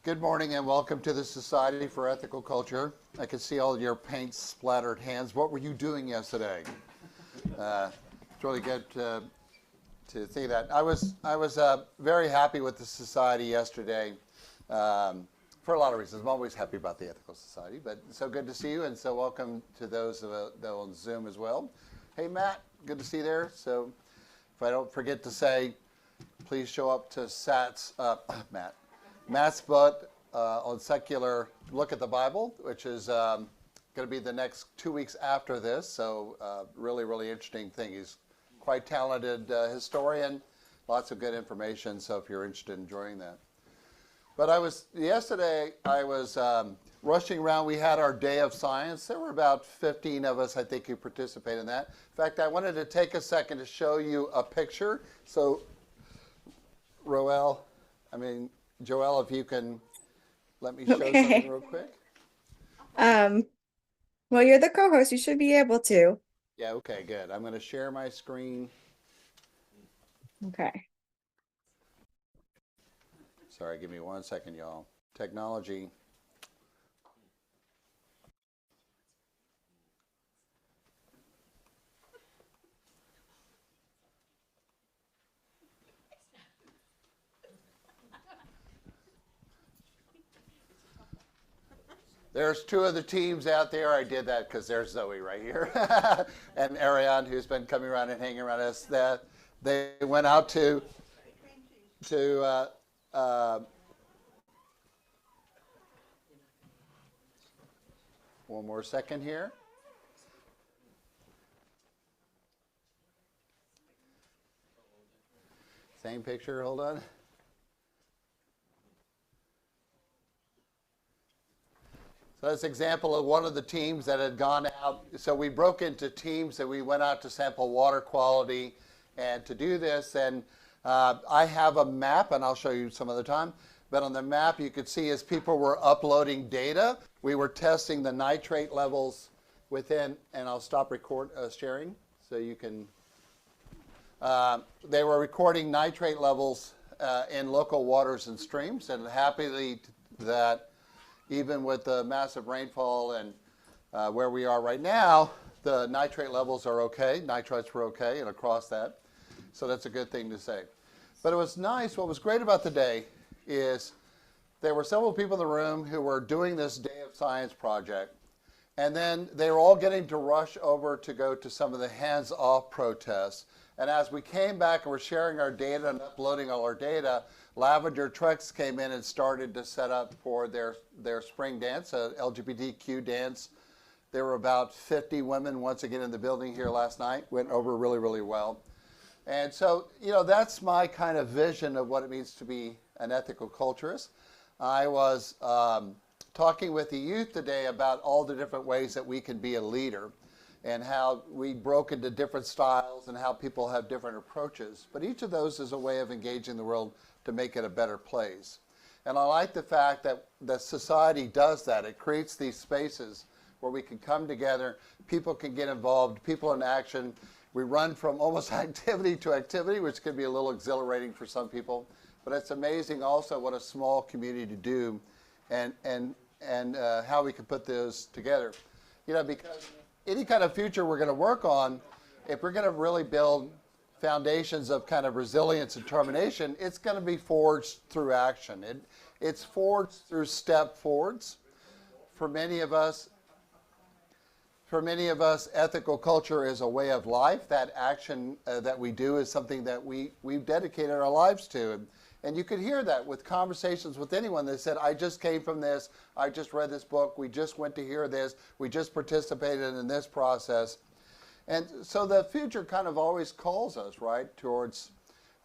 Good morning and welcome to the Society for Ethical Culture. I can see all your paint splattered hands. What were you doing yesterday? It's really good to see that. I was very happy with the Society yesterday for a lot of reasons. I'm always happy about the Ethical Society, but so good to see you, and so welcome to those that are on Zoom as well. Hey Matt, good to see you there. So if I don't forget to say, please show up to Matt's book on secular look at the Bible, which is going to be the next 2 weeks after this. So really, really interesting thing. He's quite talented historian, lots of good information. So if you're interested in enjoying that. But yesterday I was rushing around. We had our day of science. There were about 15 of us, I think, who participated in that. In fact, I wanted to take a second to show you a picture. So Joelle, if you can let me show something real quick. Well, you're the co-host. You should be able to. Yeah, okay, good. I'm going to share my screen. Okay. Sorry, give me 1 second, y'all. Technology. There's two of the teams out there. I did that because there's Zoe right here. And Ariane, who's been coming around and hanging around us. That they went out to one more second here. Same picture, hold on. So that's an example of one of the teams that had gone out. So we broke into teams and we went out to sample water quality and to do this. And I have a map, and I'll show you some other time. But on the map, you could see as people were uploading data, we were testing the nitrate levels within, and I'll stop sharing so you can. They were recording nitrate levels in local waters and streams, and happily that even with the massive rainfall and where we are right now, the nitrate levels are okay. Nitrites were okay and across that. So that's a good thing to say. But it was nice. What was great about the day is there were several people in the room who were doing this Day of Science project. And then they were all getting to rush over to go to some of the hands-off protests. And as we came back and were sharing our data and uploading all our data, Lavender trucks came in and started to set up for their spring dance, LGBTQ dance. There were about 50 women once again in the building here last night. Went over really, really well. And so, that's my kind of vision of what it means to be an ethical culturist. I was talking with the youth today about all the different ways that we can be a leader and how we broke into different styles and how people have different approaches. But each of those is a way of engaging the world to make it a better place. And I like the fact that the society does that. It creates these spaces where we can come together, people can get involved, people in action. We run from almost activity to activity, which can be a little exhilarating for some people. But it's amazing also what a small community do and how we can put those together. Because any kind of future we're going to work on, if we're going to really build foundations of kind of resilience and determination, it's going to be forged through action. It's forged through step forwards. For many of us, ethical culture is a way of life. That action that we do is something that we've dedicated our lives to. And you could hear that with conversations with anyone that said, I just came from this, I just read this book, we just went to hear this, we just participated in this process. And so the future kind of always calls us, right, towards,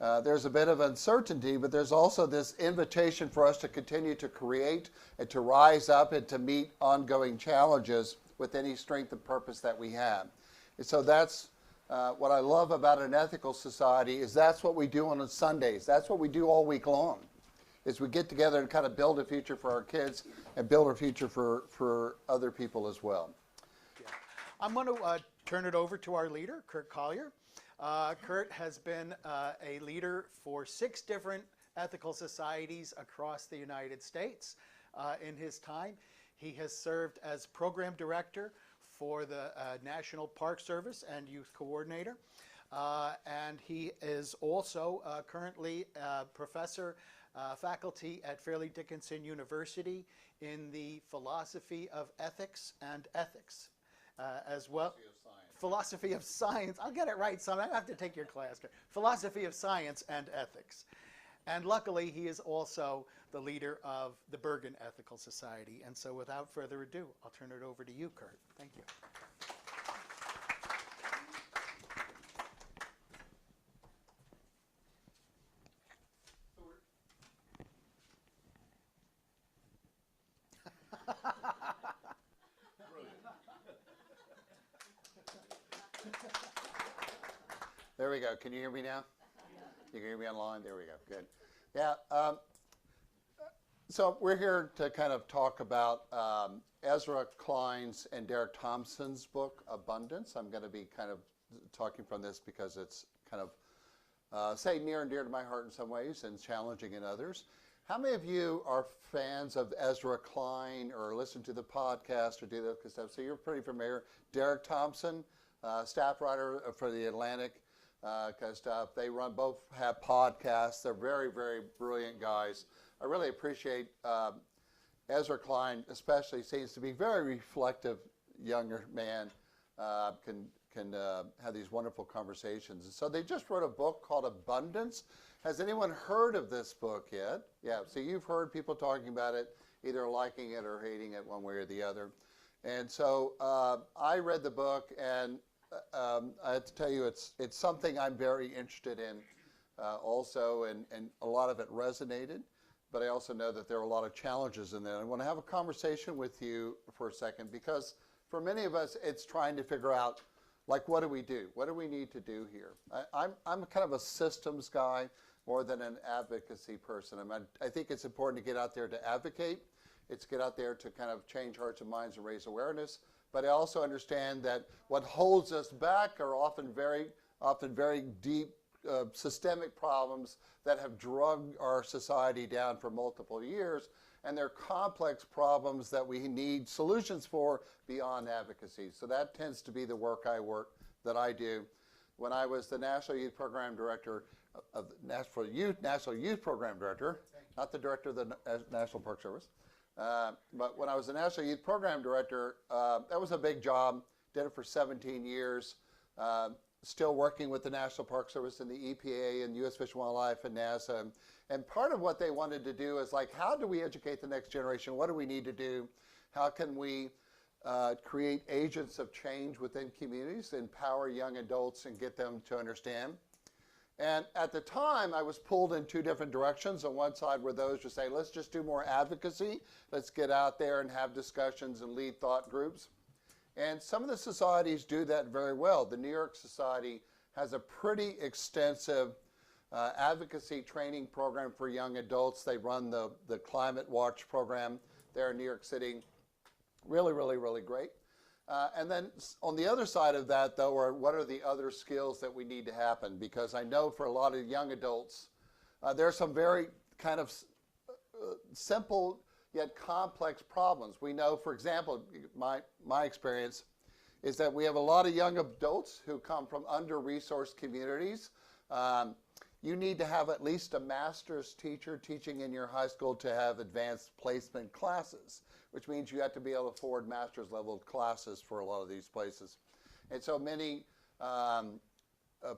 there's a bit of uncertainty, but there's also this invitation for us to continue to create and to rise up and to meet ongoing challenges with any strength and purpose that we have. And so that's what I love about an ethical society is that's what we do on Sundays. That's what we do all week long, is we get together and kind of build a future for our kids and build a future for other people as well. Yeah. I'm going to turn it over to our leader, Curt Collier. Curt has been a leader for 6 different ethical societies across the United States in his time. He has served as program director for the National Park Service and youth coordinator. And he is also currently professor faculty at Fairleigh Dickinson University in the philosophy of ethics and ethics as well. Philosophy of science. I'll get it right, son. I have to take your class. Philosophy of science and ethics. And luckily, he is also the leader of the Bergen Ethical Society. And so without further ado, I'll turn it over to you, Curt. Thank you. There we go. Can you hear me now? You can hear me online? There we go. Good. Yeah. So we're here to kind of talk about Ezra Klein's and Derek Thompson's book, Abundance. I'm going to be kind of talking from this because it's kind of, say, near and dear to my heart in some ways and challenging in others. How many of you are fans of Ezra Klein or listen to the podcast or do that kind of stuff? So you're pretty familiar. Derek Thompson, staff writer for The Atlantic. Kind of stuff. They both have podcasts. They're very, very brilliant guys. I really appreciate Ezra Klein, especially seems to be very reflective younger man. Can have these wonderful conversations. And so they just wrote a book called Abundance. Has anyone heard of this book yet? Yeah. So you've heard people talking about it, either liking it or hating it one way or the other. And so I read the book and. I have to tell you, it's something I'm very interested in also, and a lot of it resonated, but I also know that there are a lot of challenges in there. I want to have a conversation with you for a second because for many of us, it's trying to figure out, like, what do we do? What do we need to do here? I'm kind of a systems guy more than an advocacy person. I think it's important to get out there to advocate. It's get out there to kind of change hearts and minds and raise awareness. But I also understand that what holds us back are often very deep systemic problems that have drugged our society down for multiple years, and they're complex problems that we need solutions for beyond advocacy. So that tends to be the work that I do. When I was the National Youth Program Director of the National Youth Program Director, not the Director of the National Park Service. But when I was the National Youth Program Director, that was a big job. Did it for 17 years. Still working with the National Park Service and the EPA and U.S. Fish and Wildlife and NASA. And part of what they wanted to do is like, how do we educate the next generation? What do we need to do? How can we create agents of change within communities, empower young adults and get them to understand? And at the time, I was pulled in two different directions. On one side were those who say, let's just do more advocacy. Let's get out there and have discussions and lead thought groups. And some of the societies do that very well. The New York Society has a pretty extensive advocacy training program for young adults. They run the Climate Watch program there in New York City. Really, really, really great. And then on the other side of that, though, are what are the other skills that we need to happen? Because I know for a lot of young adults, there are some very kind of simple yet complex problems. We know, for example, my experience is that we have a lot of young adults who come from under-resourced communities. You need to have at least a master's teacher teaching in your high school to have advanced placement classes, which means you have to be able to afford master's level classes for a lot of these places. And so many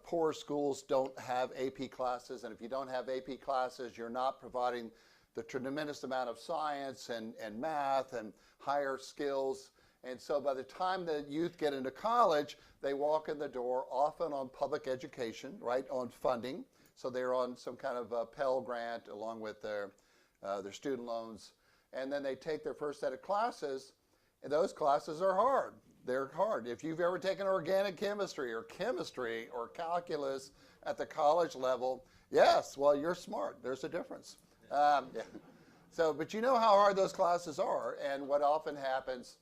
poor schools don't have AP classes, and if you don't have AP classes, you're not providing the tremendous amount of science and math and higher skills. And so by the time the youth get into college, they walk in the door often on public education, right, on funding. So they're on some kind of a Pell Grant along with their student loans. And then they take their first set of classes, and those classes are hard. They're hard. If you've ever taken organic chemistry or calculus at the college level, yes, well, you're smart. There's a difference. Yeah. So, but you know how hard those classes are, and what often happens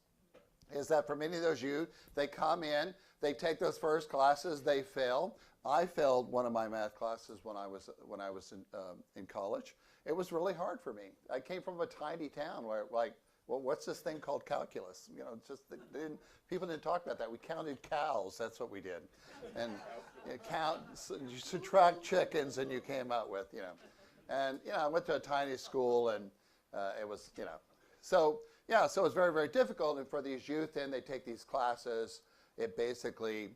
is that for many of those youth, they come in, they take those first classes, they fail. I failed one of my math classes when I was in college. It was really hard for me. I came from a tiny town where, like, well, what's this thing called calculus? You know, it's just people didn't talk about that. We counted cows. That's what we did, and you subtract chickens, and you came out with, you know. And I went to a tiny school, and it was, so yeah, so it's very, very difficult. And for these youth, then they take these classes. It basically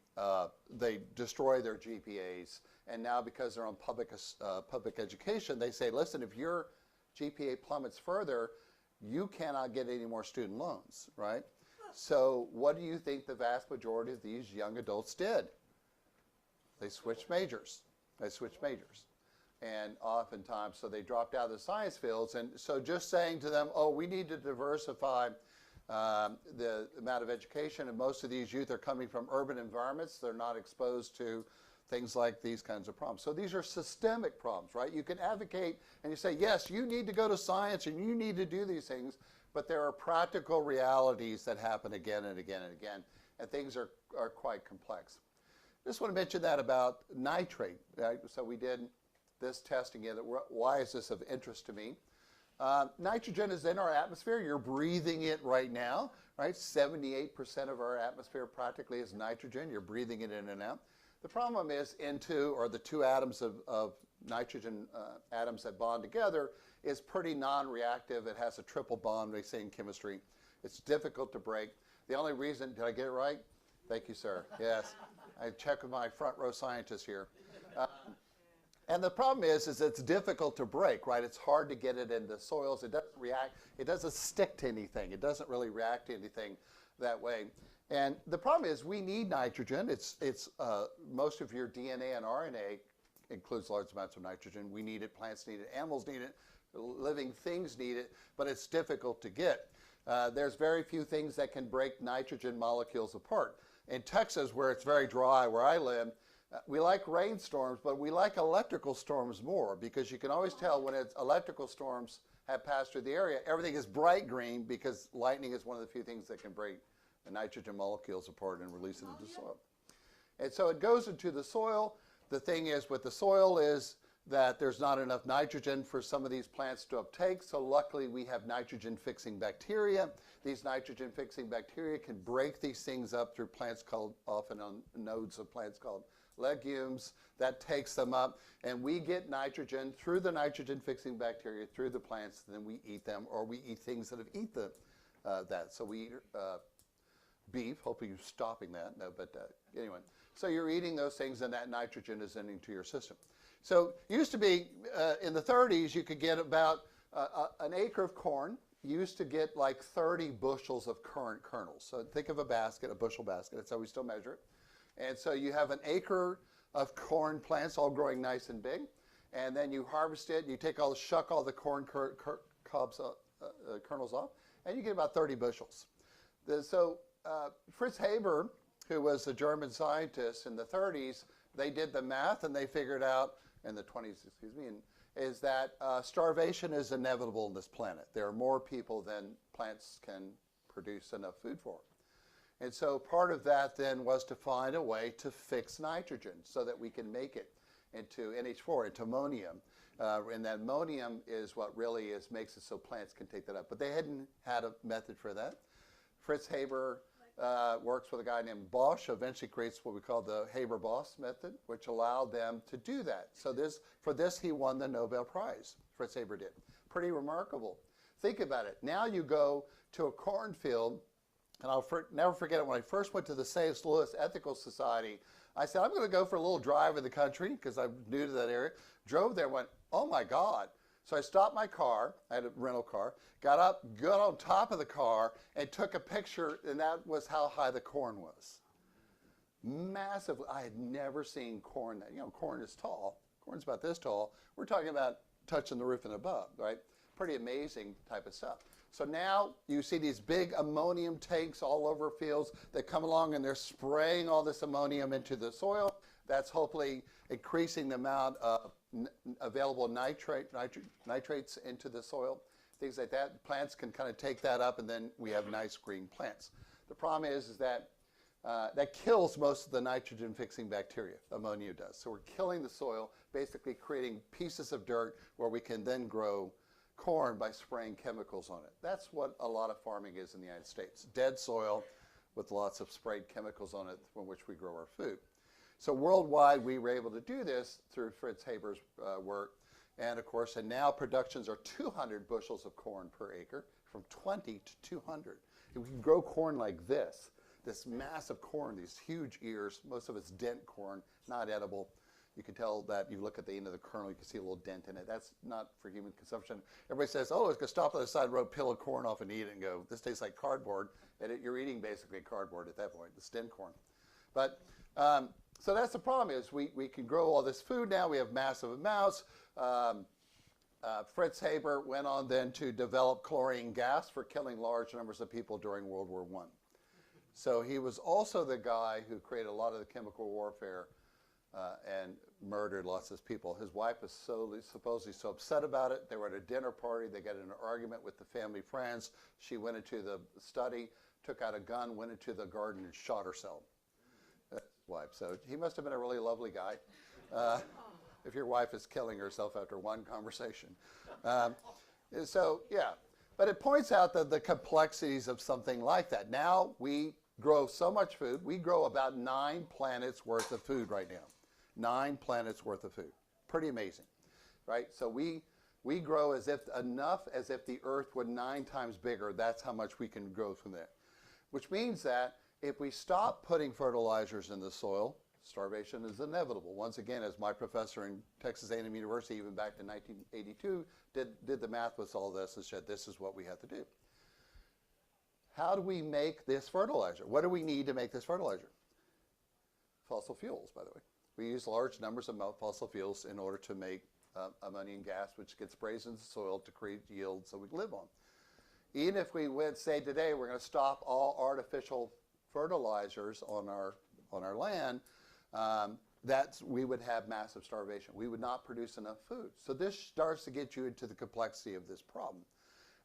they destroy their GPAs, and now because they're on public education, they say, listen, if your GPA plummets further, you cannot get any more student loans, right? So what do you think the vast majority of these young adults did? They switched majors. And oftentimes, so they dropped out of the science fields. And so just saying to them, oh, we need to diversify the amount of education, and most of these youth are coming from urban environments. They're not exposed to things like these kinds of problems. So these are systemic problems, right? You can advocate and you say, yes, you need to go to science and you need to do these things, but there are practical realities that happen again and again and again, and things are quite complex. I just want to mention that about nitrate, right? So we did this testing. Why is this of interest to me? Nitrogen is in our atmosphere. You're breathing it right now, right? 78% of our atmosphere practically is nitrogen. You're breathing it in and out. The problem is the two atoms of nitrogen atoms that bond together is pretty non-reactive. It has a triple bond, they say in chemistry. It's difficult to break. The only reason, did I get it right? Thank you, sir. Yes. I check with my front row scientists here. And the problem is it's difficult to break, right? It's hard to get it into soils. It doesn't react. It doesn't stick to anything. It doesn't really react to anything that way. And the problem is we need nitrogen. It's most of your DNA and RNA includes large amounts of nitrogen. We need it. Plants need it. Animals need it. Living things need it. But it's difficult to get. There's very few things that can break nitrogen molecules apart. In Texas, where it's very dry, where I live, we like rainstorms, but we like electrical storms more, because you can always tell when it's electrical storms have passed through the area, everything is bright green, because lightning is one of the few things that can break the nitrogen molecules apart and release it into the soil. And so it goes into the soil. The thing is with the soil is that there's not enough nitrogen for some of these plants to uptake, so luckily we have nitrogen-fixing bacteria. These nitrogen-fixing bacteria can break these things up through plants called, often on nodes of plants called legumes. That takes them up, and we get nitrogen through the nitrogen-fixing bacteria through the plants, and then we eat them, or we eat things that have eaten that. So we eat beef, hoping you're stopping that. No, but anyway. So you're eating those things, and that nitrogen is into your system. So it used to be, in the 30s, you could get about an acre of corn. You used to get like 30 bushels of current kernels. So think of a basket, a bushel basket. That's how we still measure it. And so you have an acre of corn plants all growing nice and big. And then you harvest it. You shuck all the corn kernels off, and you get about 30 bushels. Fritz Haber, who was a German scientist in the 30s, they did the math and they figured out, in the 20s, is that starvation is inevitable on this planet. There are more people than plants can produce enough food for. And so part of that then was to find a way to fix nitrogen so that we can make it into NH4, into ammonium. And that ammonium is what really makes it so plants can take that up. But they hadn't had a method for that. Fritz Haber works with a guy named Bosch, eventually creates what we call the Haber-Bosch method, which allowed them to do that. So for this, he won the Nobel Prize, Fritz Haber did. Pretty remarkable. Think about it. Now you go to a cornfield, and I'll never forget it, when I first went to the St. Louis Ethical Society, I said, I'm going to go for a little drive in the country, because I'm new to that area. Drove there, went, oh my God. So I stopped my car, I had a rental car, got on top of the car, and took a picture, and that was how high the corn was. Massive. I had never seen corn that, corn is tall. Corn's about this tall. We're talking about touching the roof and above, right? Pretty amazing type of stuff. So now you see these big ammonium tanks all over fields that come along, and they're spraying all this ammonium into the soil. That's hopefully increasing the amount of available nitrates into the soil, things like that. Plants can kind of take that up, and then we have nice green plants. The problem is that that kills most of the nitrogen-fixing bacteria. Ammonia does. So we're killing the soil, basically creating pieces of dirt where we can then grow corn by spraying chemicals on it. That's what a lot of farming is in the United States. Dead soil with lots of sprayed chemicals on it from which we grow our food. So worldwide, we were able to do this through Fritz Haber's work. And of course, and now productions are 200 bushels of corn per acre, from 20 to 200. And we can grow corn like this massive corn, these huge ears. Most of it's dent corn, not edible. You can tell that you look at the end of the kernel, you can see a little dent in it. That's not for human consumption. Everybody says, oh, it's going to stop on the side of the road, peel a corn off and eat it and go, this tastes like cardboard. And you're eating basically cardboard at that point, it's dent corn. But so that's the problem is we can grow all this food now. We have massive amounts. Fritz Haber went on then to develop chlorine gas for killing large numbers of people during World War I. So he was also the guy who created a lot of the chemical warfare and murdered lots of people. His wife was supposedly so upset about it. They were at a dinner party. They got in an argument with the family friends. She went into the study, took out a gun, went into the garden and shot herself. That's his wife. So he must have been a really lovely guy. If your wife is killing herself after one conversation. So, yeah. But it points out that the complexities of something like that. Now we grow so much food. We grow about 9 planets worth of food right now. 9 planets worth of food. Pretty amazing, right? So we grow as if the Earth were 9 times bigger. That's how much we can grow from there. Which means that if we stop putting fertilizers in the soil, starvation is inevitable. Once again, as my professor in Texas A&M University, even back in 1982, did the math with all this and said, this is what we have to do. How do we make this fertilizer? What do we need to make this fertilizer? Fossil fuels, by the way. We use large numbers of fossil fuels in order to make ammonium gas, which gets sprayed into the soil to create yield so we can live on. Even if we would say today we're going to stop all artificial fertilizers on our land, we would have massive starvation. We would not produce enough food. So this starts to get you into the complexity of this problem.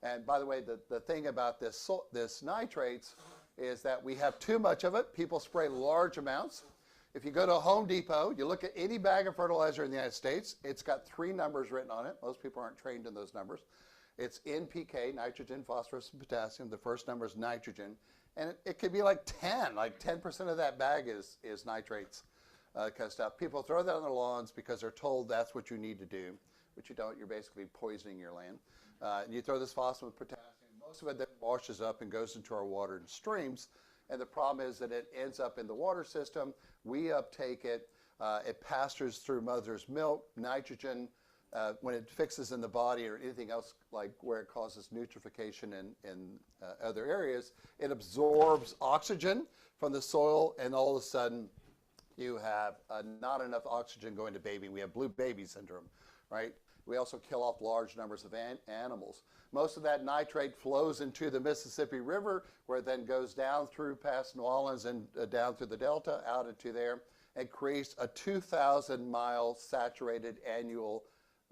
And by the way, the thing about this nitrates is that we have too much of it. People spray large amounts. If you go to Home Depot, you look at any bag of fertilizer in the United States, it's got 3 numbers written on it. Most people aren't trained in those numbers. It's NPK, nitrogen, phosphorus, and potassium. The first number is nitrogen. And it could be like 10, like 10% of that bag is nitrates. Kind of stuff. People throw that on their lawns because they're told that's what you need to do, but you don't. You're basically poisoning your land. And you throw this phosphorus with potassium. Most of it then washes up and goes into our water and streams. And the problem is that it ends up in the water system. We uptake it. It passes through mother's milk, nitrogen. When it fixes in the body or anything else like where it causes nutrification in other areas, it absorbs oxygen from the soil, and all of a sudden you have not enough oxygen going to baby. We have blue baby syndrome, right? We also kill off large numbers of animals. Most of that nitrate flows into the Mississippi River, where it then goes down through past New Orleans and down through the Delta, out into there, and creates a 2,000-mile saturated annual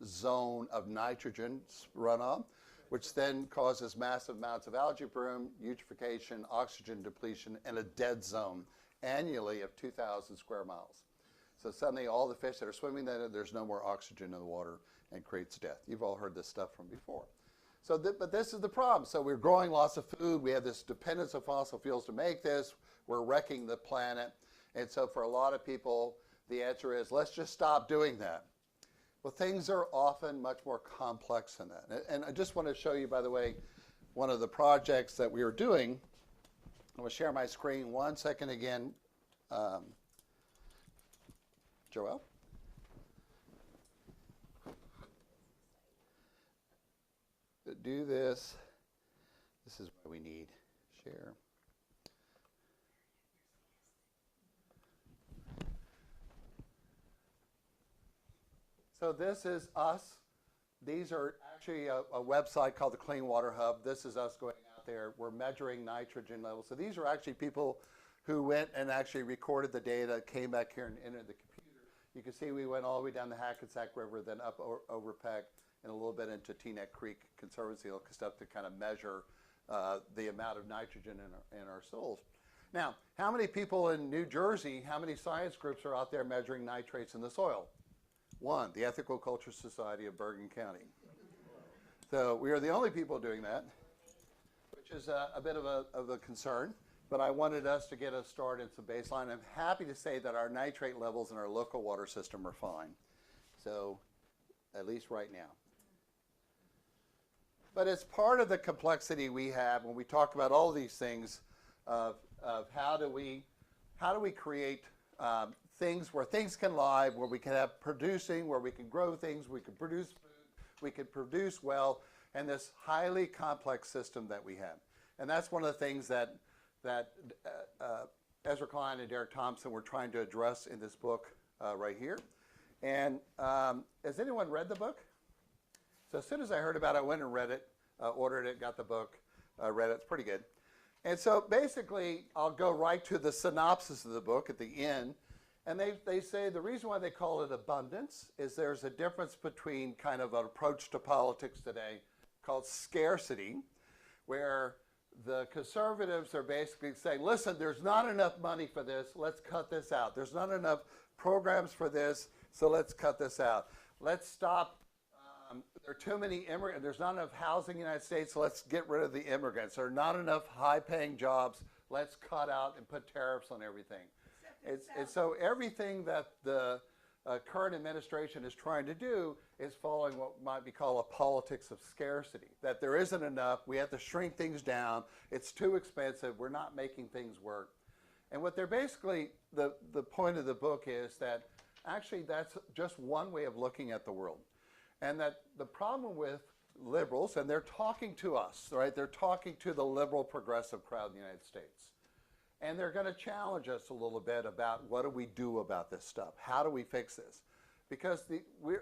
zone of nitrogen runoff, which then causes massive amounts of algae bloom, eutrophication, oxygen depletion, and a dead zone annually of 2,000 square miles. So suddenly all the fish that are swimming there, there's no more oxygen in the water and creates death. You've all heard this stuff from before. So, but this is the problem. So we're growing lots of food. We have this dependence of fossil fuels to make this. We're wrecking the planet. And so for a lot of people, the answer is, let's just stop doing that. Well, things are often much more complex than that. And I just want to show you, by the way, one of the projects that we are doing. I'm going to share my screen 1 second again. Joelle? To do this, this is what we need. Share. So this is us. These are actually a website called the Clean Water Hub. This is us going out there. We're measuring nitrogen levels. So these are actually people who went and actually recorded the data, came back here and entered the computer. You can see we went all the way down the Hackensack River, then up over Peck, and a little bit into Teaneck Creek Conservancy stuff to kind of measure the amount of nitrogen in our soils. Now, how many people in New Jersey, how many science groups are out there measuring nitrates in the soil? One, the Ethical Culture Society of Bergen County. So we are the only people doing that, which is a bit of a concern. But I wanted us to get us started in some baseline. I'm happy to say that our nitrate levels in our local water system are fine. So at least right now. But it's part of the complexity we have when we talk about all these things of how do we create things where things can live, where we can have producing, where we can grow things, we can produce food, we can produce well, and this highly complex system that we have. And that's one of the things that Ezra Klein and Derek Thompson were trying to address in this book right here. And has anyone read the book? So as soon as I heard about it, I went and read it, ordered it, got the book, read it. It's pretty good. And so basically, I'll go right to the synopsis of the book at the end. And they say the reason why they call it abundance is there's a difference between kind of an approach to politics today called scarcity, where the conservatives are basically saying, listen, there's not enough money for this, let's cut this out. There's not enough programs for this, so let's cut this out. Let's stop, there are too many immigrants, there's not enough housing in the United States, so let's get rid of the immigrants. There are not enough high-paying jobs, let's cut out and put tariffs on everything. It's so everything that the current administration is trying to do is following what might be called a politics of scarcity, that there isn't enough, we have to shrink things down, it's too expensive, we're not making things work. And what they're basically, the point of the book is that actually that's just one way of looking at the world. And that the problem with liberals, and they're talking to us, right? They're talking to the liberal progressive crowd in the United States. And they're going to challenge us a little bit about what do we do about this stuff? How do we fix this? Because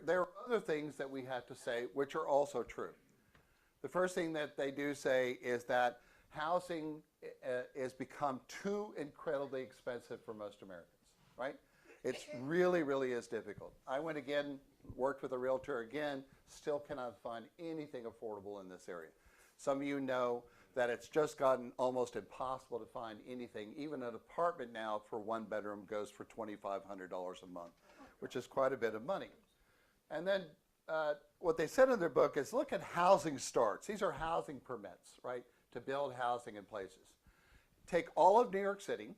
there are other things that we have to say which are also true. The first thing that they do say is that housing has become too incredibly expensive for most Americans, right? It's really, really is difficult. I went again, worked with a realtor again, still cannot find anything affordable in this area. Some of you know that it's just gotten almost impossible to find anything. Even an apartment now for one bedroom goes for $2,500 a month, which is quite a bit of money. And then what they said in their book is look at housing starts. These are housing permits, right, to build housing in places. Take all of New York City,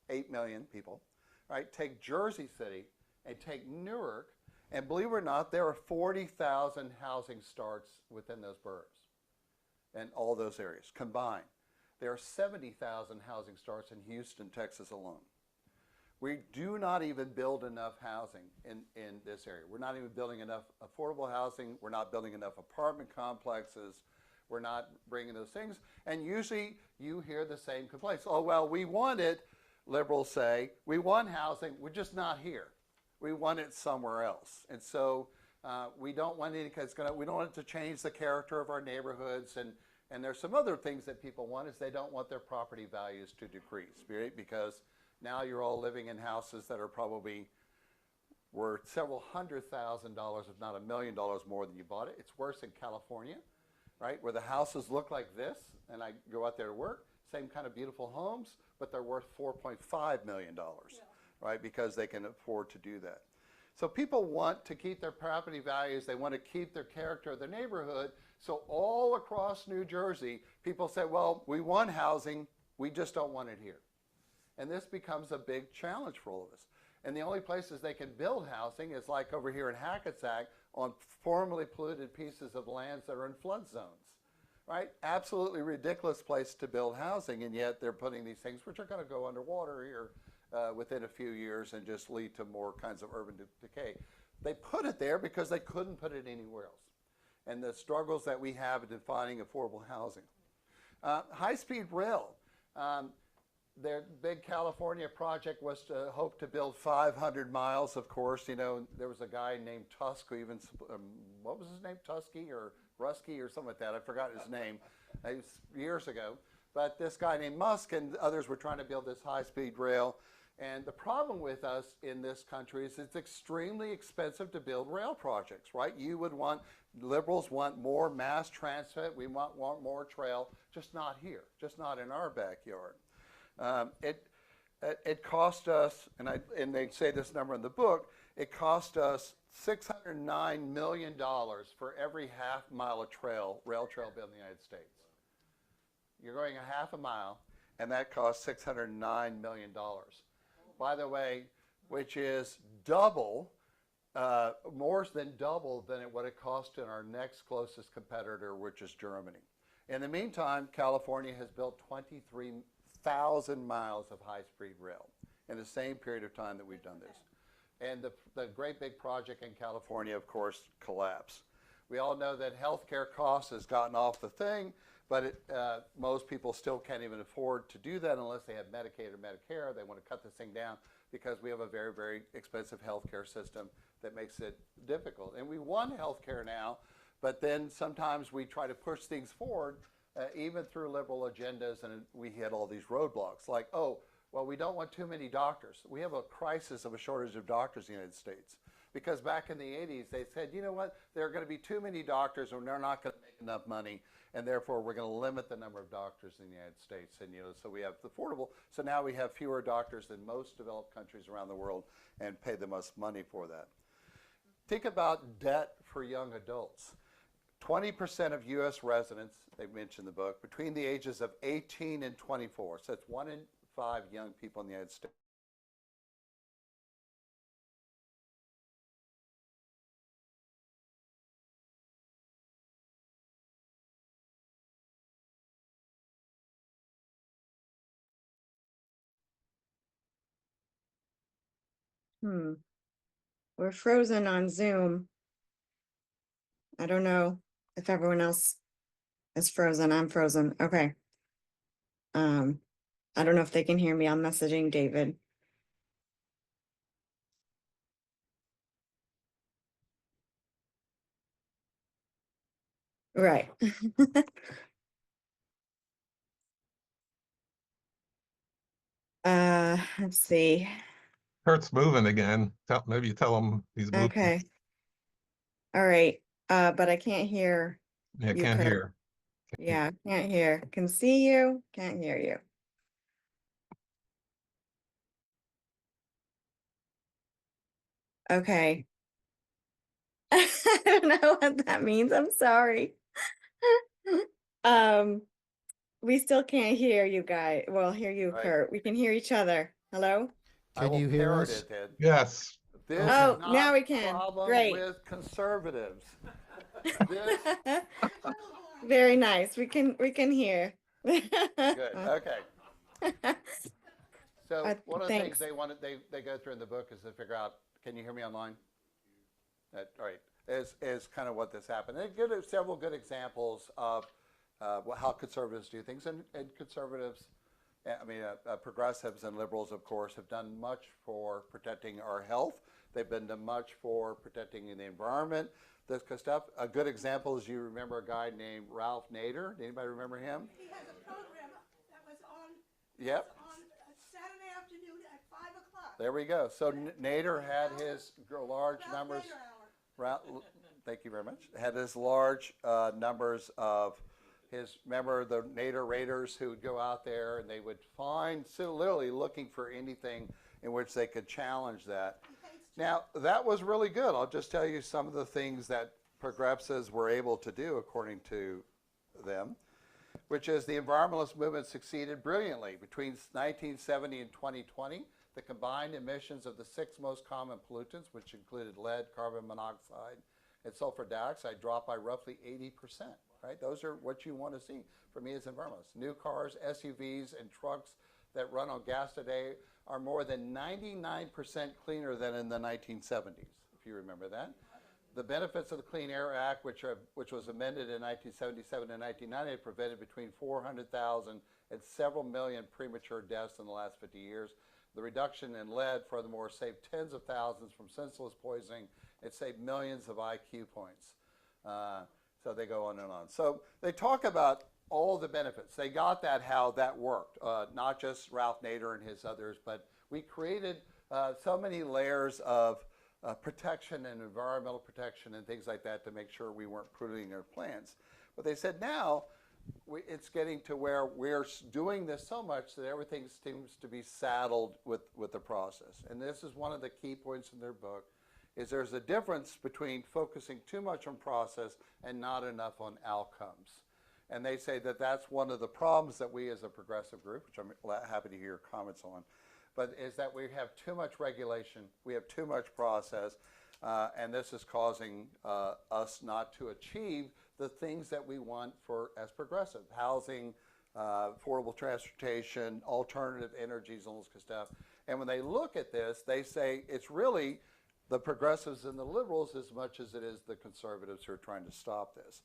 8 million people, right? Take Jersey City and take Newark, and believe it or not, there are 40,000 housing starts within those boroughs and all those areas combined. There are 70,000 housing starts in Houston, Texas alone. We do not even build enough housing in this area. We're not even building enough affordable housing. We're not building enough apartment complexes. We're not bringing those things. And usually you hear the same complaints. Oh, well, we want it, liberals say. We want housing. We're just not here. We want it somewhere else. And so we don't want it because we don't want it to change the character of our neighborhoods. And there's some other things that people want is they don't want their property values to decrease, right? Because now you're all living in houses that are probably worth several $100,000, if not $1 million more than you bought it. It's worse in California, right? Where the houses look like this, and I go out there to work, same kind of beautiful homes, but they're worth $4.5 million, right? Because they can afford to do that. So people want to keep their property values. They want to keep their character of their neighborhood. So all across New Jersey, people say, well, we want housing. We just don't want it here. And this becomes a big challenge for all of us. And the only places they can build housing is like over here in Hackensack on formerly polluted pieces of lands that are in flood zones, right? Absolutely ridiculous place to build housing, and yet they're putting these things which are going to go underwater here within a few years and just lead to more kinds of urban decay. They put it there because they couldn't put it anywhere else. And the struggles that we have in defining affordable housing. High-speed rail. Their big California project was to hope to build 500 miles, of course. You know, there was a guy named Tusk who even, what was his name, Tusky or Rusky or something like that. I forgot his name. It was years ago. But this guy named Musk and others were trying to build this high-speed rail. And the problem with us in this country is it's extremely expensive to build rail projects, right? You would want, liberals want more mass transit. We want more trail, just not here, just not in our backyard. It cost us, and they say this number in the book, it cost us $609 million for every half mile of rail trail built in the United States. You're going a half a mile, and that costs $609 million. By the way, which is double, more than double than what it cost in our next closest competitor, which is Germany. In the meantime, California has built 23,000 miles of high-speed rail in the same period of time that we've done this. And the great big project in California, of course, collapsed. We all know that healthcare costs has gotten off the thing, but most people still can't even afford to do that unless they have Medicaid or Medicare. They want to cut this thing down because we have a very, very expensive healthcare system that makes it difficult. And we won healthcare now, but then sometimes we try to push things forward, even through liberal agendas, and we hit all these roadblocks like, oh, well, we don't want too many doctors. We have a crisis of a shortage of doctors in the United States. Because back in the 80s, they said, you know what, there are going to be too many doctors and they're not going to make enough money, and therefore we're going to limit the number of doctors in the United States. And, so we have the affordable. So now we have fewer doctors than most developed countries around the world and pay the most money for that. Think about debt for young adults. 20% of U.S. residents, they mentioned in the book, between the ages of 18 and 24. So that's 1 in 5 young people in the United States. We're frozen on Zoom. I don't know if everyone else is frozen. I'm frozen. Okay. I don't know if they can hear me. I'm messaging David. Right. Let's see. Kurt's moving again. Maybe you tell him he's moving. Okay. All right. But I can't hear Yeah, you, can't Curt. hear. Yeah, can't hear. Can see you, can't hear you. Okay. I don't know what that means. I'm sorry. We still can't hear you guys. Well, hear you, Right. Curt. We can hear each other. Hello? Can you hear parrot us? it, Ed. Yes. This Oh, is not now we a can. problem Great. with conservatives. This, Very nice. We can hear. good. Okay. So one of the things Thanks. they go through in the book is to figure out, can you hear me online? All right. Is kind of what this happened. They give several good examples of how conservatives do things, and conservatives, progressives and liberals, of course, have done much for protecting our health. They've been done much for protecting the environment. This kind of stuff. A good example is, you remember a guy named Ralph Nader. Anybody remember him? He has a program that was on. Yep. On Saturday afternoon at 5 o'clock. There we go. So Nader had his large Ralph numbers. Nader Hour. Thank you very much. Had his large numbers of his, remember the Nader Raiders who would go out there and they would find, so literally looking for anything in which they could challenge that. Now, that was really good. I'll just tell you some of the things that progressives were able to do according to them, which is the environmentalist movement succeeded brilliantly. Between 1970 and 2020, the combined emissions of the 6 most common pollutants, which included lead, carbon monoxide, and sulfur dioxide, dropped by roughly 80%, right? Those are what you want to see for me as environmentalists. New cars, SUVs, and trucks that run on gas today are more than 99% cleaner than in the 1970s, if you remember that. The benefits of the Clean Air Act, which was amended in 1977 and 1990, prevented between 400,000 and several million premature deaths in the last 50 years. The reduction in lead, furthermore, saved tens of thousands from senseless poisoning. It saved millions of IQ points. So they go on and on. So they talk about all the benefits. They got that, how that worked. Not just Ralph Nader and his others, but we created so many layers of protection and environmental protection and things like that to make sure we weren't polluting our plants. But they said now it's getting to where we're doing this so much that everything seems to be saddled with the process. And this is one of the key points in their book, is there's a difference between focusing too much on process and not enough on outcomes. And they say that that's one of the problems that we as a progressive group, which I'm happy to hear your comments on, but is that we have too much regulation, we have too much process, and this is causing us not to achieve the things that we want for as progressive: housing, affordable transportation, alternative energies, all this kind of stuff. And when they look at this, they say it's really the progressives and the liberals as much as it is the conservatives who are trying to stop this.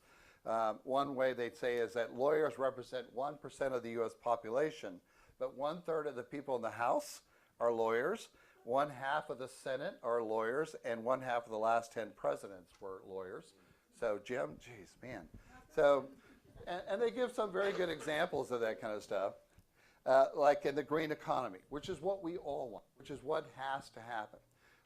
One way they say is that lawyers represent 1% of the U.S. population, but 1/3 of the people in the House are lawyers, 1/2 of the Senate are lawyers, and 1/2 of the last 10 presidents were lawyers. So Jim, geez, man. So, and they give some very good examples of that kind of stuff, like in the green economy, which is what we all want, which is what has to happen.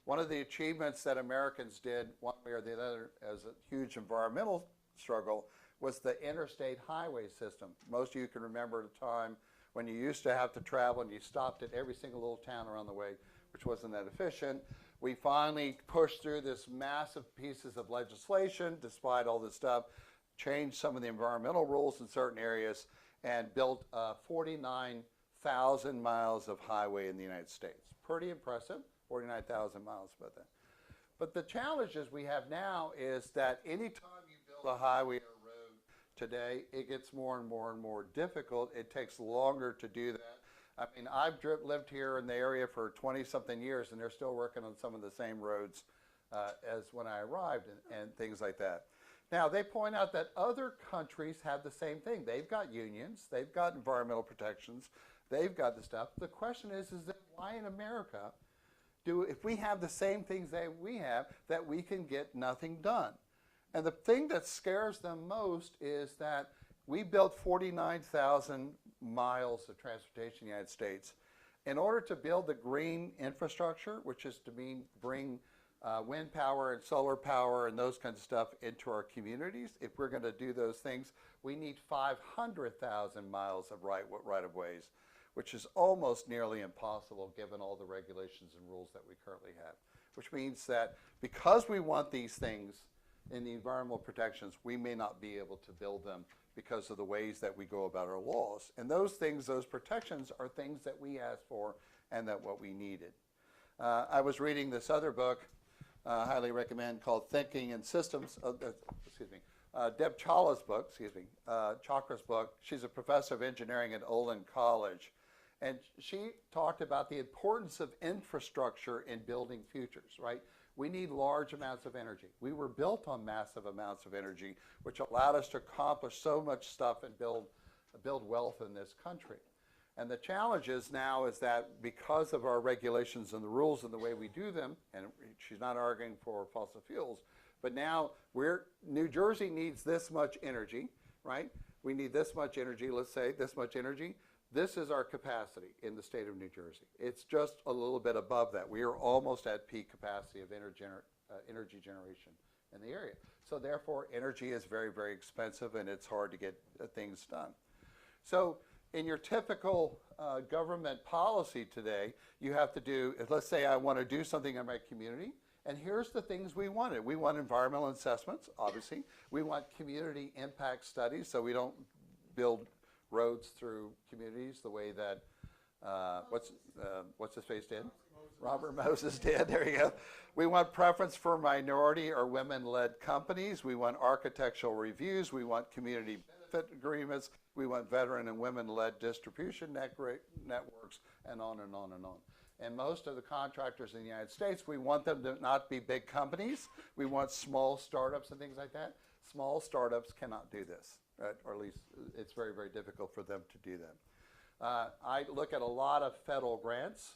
One of the achievements that Americans did one way or the other as a huge environmental struggle was the interstate highway system. Most of you can remember a time when you used to have to travel and you stopped at every single little town around the way, which wasn't that efficient. We finally pushed through this massive pieces of legislation, despite all this stuff, changed some of the environmental rules in certain areas, and built 49,000 miles of highway in the United States. Pretty impressive, 49,000 miles about that. But the challenges we have now is that anytime you build a highway or road today, it gets more and more and more difficult. It takes longer to do that. I mean, I've lived here in the area for 20-something years, and they're still working on some of the same roads as when I arrived and things like that. Now, they point out that other countries have the same thing. They've got unions. They've got environmental protections. They've got the stuff. The question is that why in America if we have the same things that we have, that we can get nothing done? And the thing that scares them most is that we built 49,000 miles of transportation in the United States. In order to build the green infrastructure, which is to bring wind power and solar power and those kinds of stuff into our communities, if we're going to do those things, we need 500,000 miles of right-of-ways, which is almost nearly impossible given all the regulations and rules that we currently have. Which means that because we want these things in the environmental protections, we may not be able to build them because of the ways that we go about our laws. And those things, those protections, are things that we asked for and that what we needed. I was reading this other book, highly recommend, called Thinking in Systems, Deb Chakra's book, Chakra's book. She's a professor of engineering at Olin College. And she talked about the importance of infrastructure in building futures, right? We need large amounts of energy. We were built on massive amounts of energy, which allowed us to accomplish so much stuff and build wealth in this country. And the challenge is now is that because of our regulations and the rules and the way we do them, and she's not arguing for fossil fuels, but now New Jersey needs this much energy, right? We need this much energy, let's say this much energy. This is our capacity in the state of New Jersey. It's just a little bit above that. We are almost at peak capacity of energy generation in the area. So therefore, energy is very, very expensive, and it's hard to get things done. So in your typical government policy today, you have to do, let's say I want to do something in my community, and here's the things we wanted. We want environmental assessments, obviously. We want community impact studies, so we don't build roads through communities the way that, what's his face did? Robert Moses did, there you go. We want preference for minority or women-led companies. We want architectural reviews. We want community benefit agreements. We want veteran and women-led distribution networks, and on and on and on. And most of the contractors in the United States, we want them to not be big companies. We want small startups and things like that. Small startups cannot do this, right? Or at least it's very, very difficult for them to do that. I look at a lot of federal grants.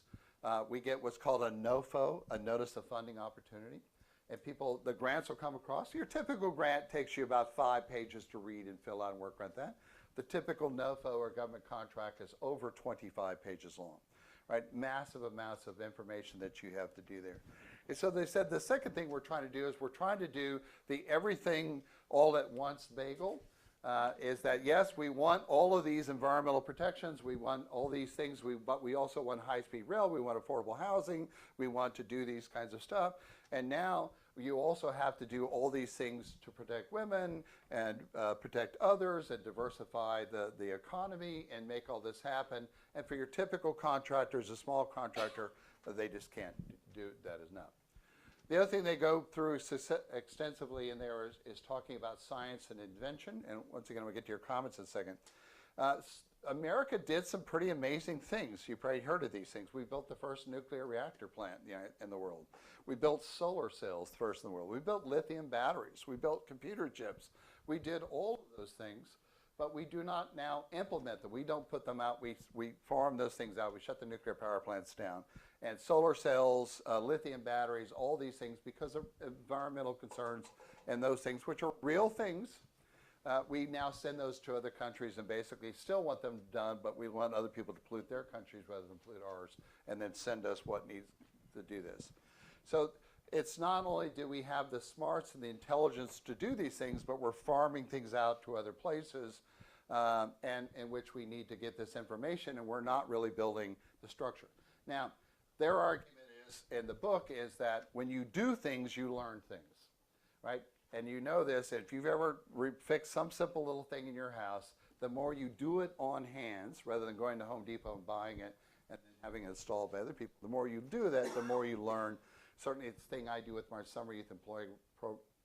We get what's called a NOFO, a Notice of Funding Opportunity. And the grants will come across. Your typical grant takes you about 5 pages to read and fill out and work around that. The typical NOFO or government contract is over 25 pages long, right? Massive amounts of information that you have to do there. And so they said the second thing we're trying to do is we're trying to do the everything all at once bagel. is that yes, we want all of these environmental protections, we want all these things, but we also want high-speed rail, we want affordable housing, we want to do these kinds of stuff. And now you also have to do all these things to protect women and protect others and diversify the economy and make all this happen. And for your typical contractors, a small contractor, they just can't do that enough. The other thing they go through extensively in there is talking about science and invention. And once again, we'll get to your comments in a second. America did some pretty amazing things. You've probably heard of these things. We built the first nuclear reactor plant in the world. We built solar cells first in the world. We built lithium batteries. We built computer chips. We did all of those things, but we do not now implement them. We don't put them out. We farm those things out. We shut the nuclear power plants down. And solar cells, lithium batteries, all these things, because of environmental concerns and those things, which are real things, we now send those to other countries and basically still want them done, but we want other people to pollute their countries rather than pollute ours, and then send us what needs to do this. So it's not only do we have the smarts and the intelligence to do these things, but we're farming things out to other places and in which we need to get this information, and we're not really building the structure. Now, their argument is, in the book, is that when you do things, you learn things, right? And you know this, if you've ever fixed some simple little thing in your house, the more you do it on hands, rather than going to Home Depot and buying it and then having it installed by other people, the more you do that, the more you learn. Certainly, it's the thing I do with my summer youth employee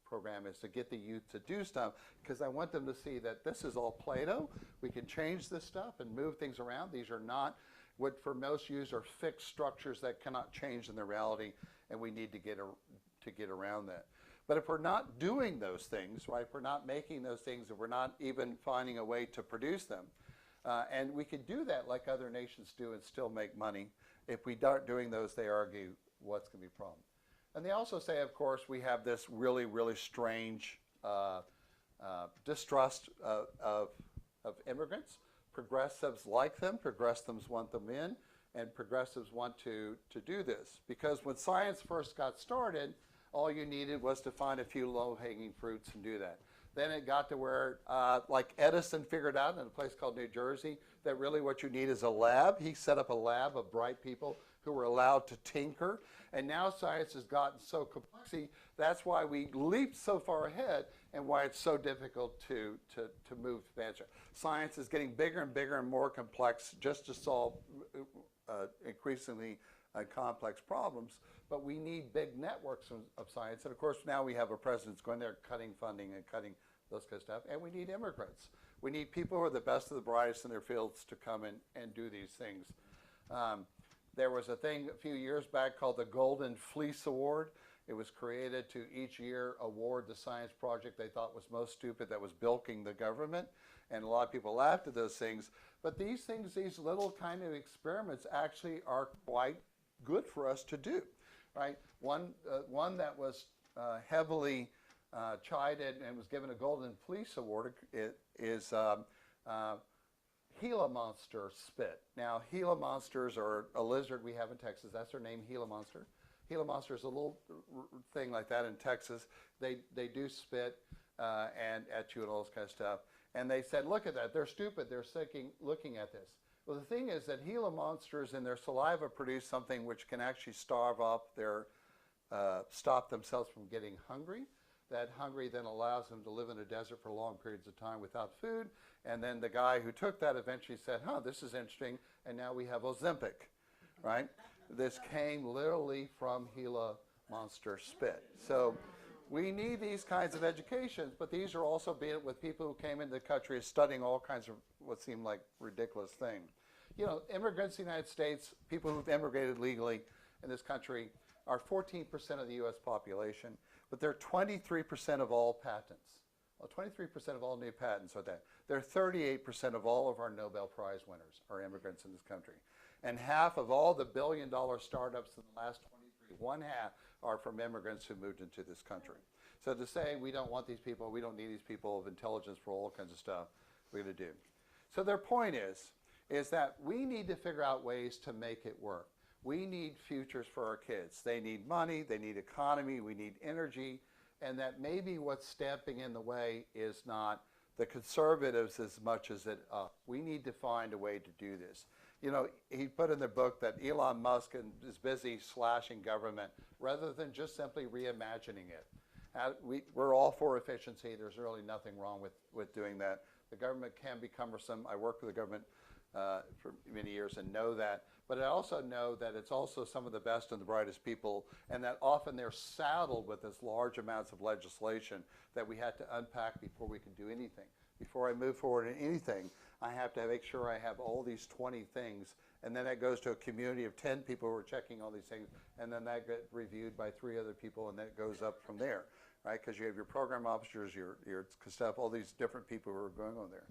program is to get the youth to do stuff, because I want them to see that this is all Play-Doh. We can change this stuff and move things around. These are not what for most youth are fixed structures that cannot change in their reality, and we need to get around that. But if we're not doing those things, right, if we're not making those things, if we're not even finding a way to produce them, and we could do that like other nations do and still make money, if we aren't doing those, they argue what's going to be a problem. And they also say, of course, we have this really, really strange distrust of immigrants. Progressives like them, progressives want them in, and progressives want to do this. Because when science first got started, all you needed was to find a few low-hanging fruits and do that. Then it got to where, like Edison figured out in a place called New Jersey, that really what you need is a lab. He set up a lab of bright people who were allowed to tinker. And now science has gotten so complex. That's why we leaped so far ahead and why it's so difficult to move faster. Science is getting bigger and bigger and more complex just to solve increasingly complex problems. But we need big networks of science. And of course, now we have a president who's going there cutting funding and cutting those kind of stuff. And we need immigrants. We need people who are the best of the brightest in their fields to come in and do these things. There was a thing a few years back called the Golden Fleece Award. It was created to each year award the science project they thought was most stupid that was bilking the government. And a lot of people laughed at those things. But these things, these little kind of experiments actually are quite good for us to do, right? One that was heavily chided and was given a Golden Fleece Award is Gila monster spit. Now, Gila monsters are a lizard we have in Texas. That's their name, Gila monster. Gila monster is a little thing like that in Texas. They do spit and at you and all this kind of stuff. And they said, look at that. They're stupid. They're looking at this. Well, the thing is that Gila monsters in their saliva produce something which can actually starve off stop themselves from getting hungry. That hungry then allows them to live in a desert for long periods of time without food. And then the guy who took that eventually said, this is interesting. And now we have Ozempic, right? This came literally from Gila monster spit. So we need these kinds of educations, but these are also being with people who came into the country studying all kinds of what seemed like ridiculous things. You know, immigrants in the United States, people who've immigrated legally in this country, are 14% of the U.S. population, but they're 23% of all patents. Well, 23% of all new patents are that. They're 38% of all of our Nobel Prize winners are immigrants in this country. And half of all the billion-dollar startups in the last 23, one half are from immigrants who moved into this country. So to say we don't want these people, we don't need these people of intelligence for all kinds of stuff, we're going to do. So their point is that we need to figure out ways to make it work. We need futures for our kids. They need money, they need economy, we need energy, and that maybe what's stamping in the way is not the conservatives as much as it up. We need to find a way to do this. You know, he put in the book that Elon Musk is busy slashing government rather than just simply reimagining it. We're all for efficiency. There's really nothing wrong with doing that. The government can be cumbersome. I worked with the government for many years and know that. But I also know that it's also some of the best and the brightest people, and that often they're saddled with this large amounts of legislation that we had to unpack before we can do anything. Before I move forward in anything, I have to make sure I have all these 20 things, and then that goes to a community of 10 people who are checking all these things, and then that gets reviewed by 3 other people, and then it goes up from there, right? Because you have your program officers, your staff, all these different people who are going on there.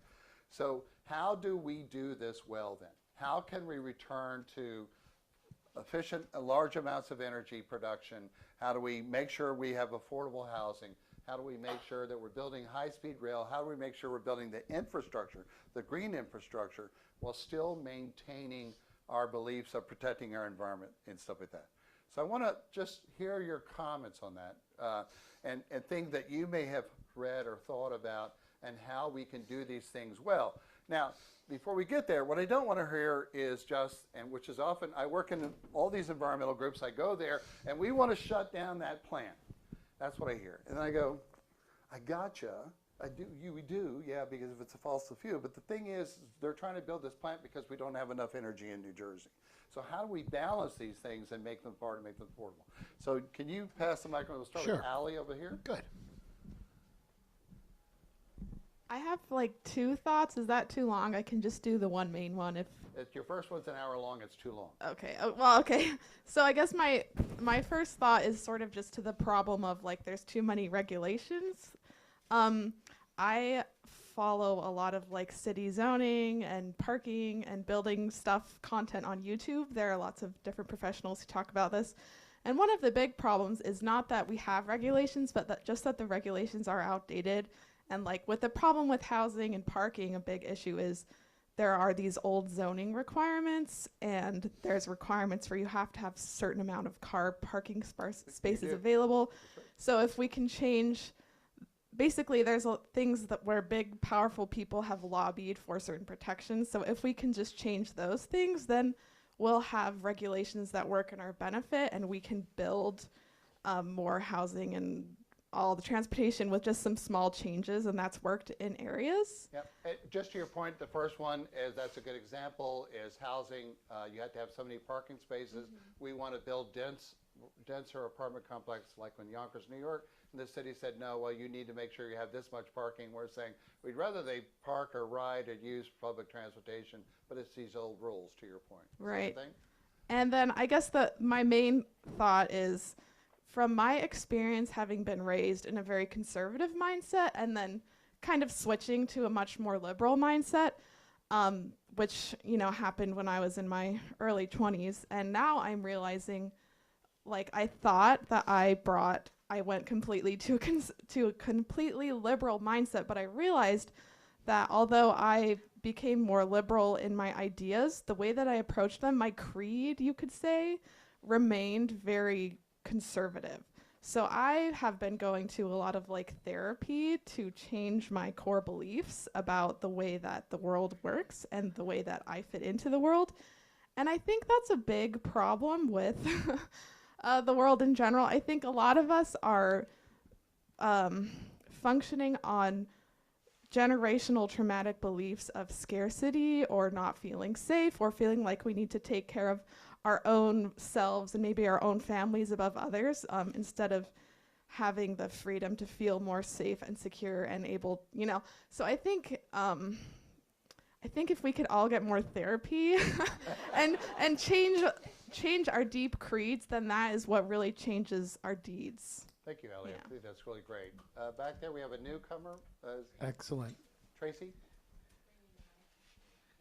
So how do we do this well then? How can we return to efficient, large amounts of energy production? How do we make sure we have affordable housing? How do we make sure that we're building high-speed rail? How do we make sure we're building the infrastructure, the green infrastructure, while still maintaining our beliefs of protecting our environment and stuff like that? So I want to just hear your comments on that and things that you may have read or thought about and how we can do these things well. Now, before we get there, what I don't want to hear is just, and which is often, I work in all these environmental groups, I go there, and we want to shut down that plant. That's what I hear. And I go, I gotcha. We do, yeah, because if it's a fossil fuel. But the thing is, they're trying to build this plant because we don't have enough energy in New Jersey. So how do we balance these things and make them part and make them affordable? So can you pass the microphone? We'll start with Allie over here. Good. I have like 2 thoughts. Is that too long? I can just do the one main one if. If your first one's an hour long, it's too long. Okay. Well, okay. So I guess my first thought is sort of just to the problem of like there's too many regulations. I follow a lot of like city zoning and parking and building stuff content on YouTube. There are lots of different professionals who talk about this. And one of the big problems is not that we have regulations, but that just that the regulations are outdated. And like with the problem with housing and parking, a big issue is there are these old zoning requirements, and there's requirements where you have to have a certain amount of car parking spaces available. So if we can change, basically there's things that where big, powerful people have lobbied for certain protections. So if we can just change those things, then we'll have regulations that work in our benefit, and we can build more housing and all the transportation with just some small changes, and that's worked in areas. Yep. Just to your point, the first one is, that's a good example, is housing. You have to have so many parking spaces. We want to build denser apartment complex like in Yonkers, New York, and the city said, no, well, you need to make sure you have this much parking. We're saying we'd rather they park or ride or use public transportation, but it's these old rules, to your point. Right. And then I guess my main thought is, from my experience having been raised in a very conservative mindset and then kind of switching to a much more liberal mindset, which, happened when I was in my early 20s. And now I'm realizing, like, I thought that I went completely to a completely liberal mindset, but I realized that although I became more liberal in my ideas, the way that I approached them, my creed, you could say, remained very conservative. So I have been going to a lot of like therapy to change my core beliefs about the way that the world works and the way that I fit into the world. And I think that's a big problem with the world in general. I think a lot of us are functioning on generational traumatic beliefs of scarcity or not feeling safe or feeling like we need to take care of our own selves and maybe our own families above others, instead of having the freedom to feel more safe and secure and able, So I think if we could all get more therapy and change our deep creeds, then that is what really changes our deeds. Thank you, Elliot. Yeah. I think that's really great. Back there we have a newcomer. Excellent. Tracy?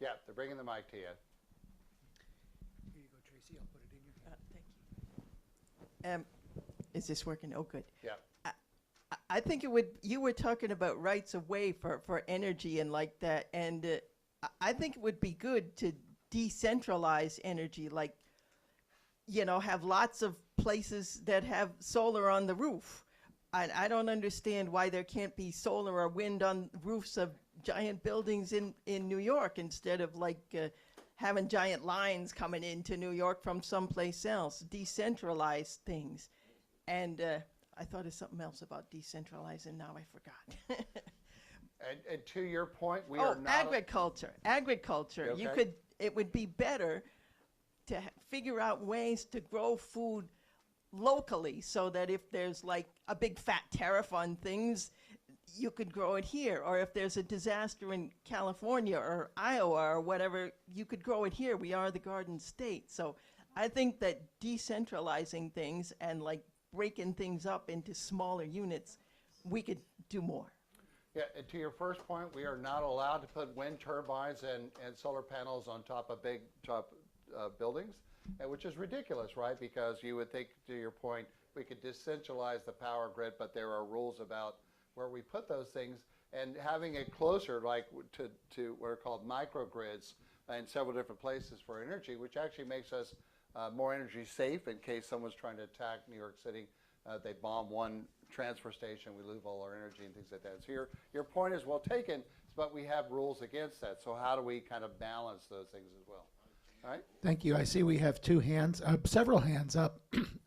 Yeah, they're bringing the mic to you. Here you go, Tracy. I'll put it in your. Thank you. Is this working? Oh, good. Yeah. I think you were talking about rights of way for energy and like that. And I think it would be good to decentralize energy, like, have lots of places that have solar on the roof. I don't understand why there can't be solar or wind on roofs of giant buildings in New York instead of like having giant lines coming into New York from someplace else. Decentralize things. And I thought of something else about decentralizing. Now I forgot. And to your point, we are not. Agriculture. Agriculture. Okay. You could. It would be better to figure out ways to grow food locally, so that if there's like a big fat tariff on things, you could grow it here. Or if there's a disaster in California or Iowa or whatever, you could grow it here. We are the Garden State. So I think that decentralizing things and like breaking things up into smaller units, we could do more. Yeah, and to your first point, we are not allowed to put wind turbines and solar panels on top of big buildings, which is ridiculous, right? Because you would think, to your point, we could decentralize the power grid, but there are rules about where we put those things, and having it closer, like to what are called microgrids in several different places for energy, which actually makes us more energy safe in case someone's trying to attack New York City. They bomb one transfer station, we lose all our energy and things like that. So your point is well taken, but we have rules against that. So how do we kind of balance those things as well? All right. Thank you. I see we have several hands up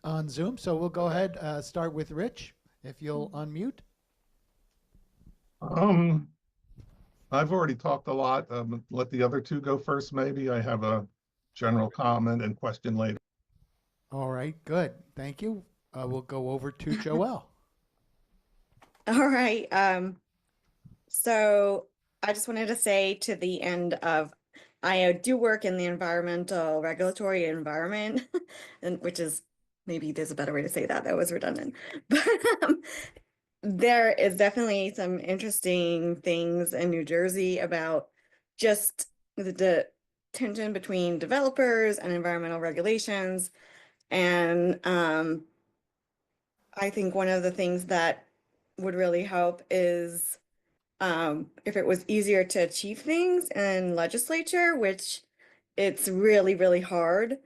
on Zoom. So we'll go ahead, start with Rich, if you'll unmute. I've already talked a lot. Let the other two go first, maybe. I have a general comment and question later. All right, good. Thank you. We'll go over to Joelle. All right. So I just wanted to say to the end of, I do work in the environmental regulatory environment, and which is, maybe there's a better way to say that. That was redundant. But there is definitely some interesting things in New Jersey about just the tension between developers and environmental regulations. And I think one of the things that would really help is if it was easier to achieve things in legislature, which it's really, really hard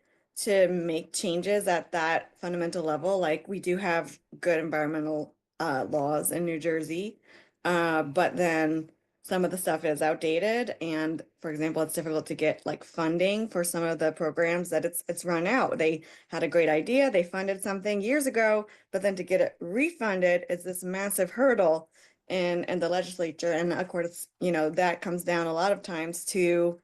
to make changes at that fundamental level. Like we do have good environmental laws in New Jersey, but then some of the stuff is outdated. And for example, it's difficult to get like funding for some of the programs that it's run out. They had a great idea, they funded something years ago, but then to get it refunded is this massive hurdle in the legislature. And of course, you know, that comes down a lot of times to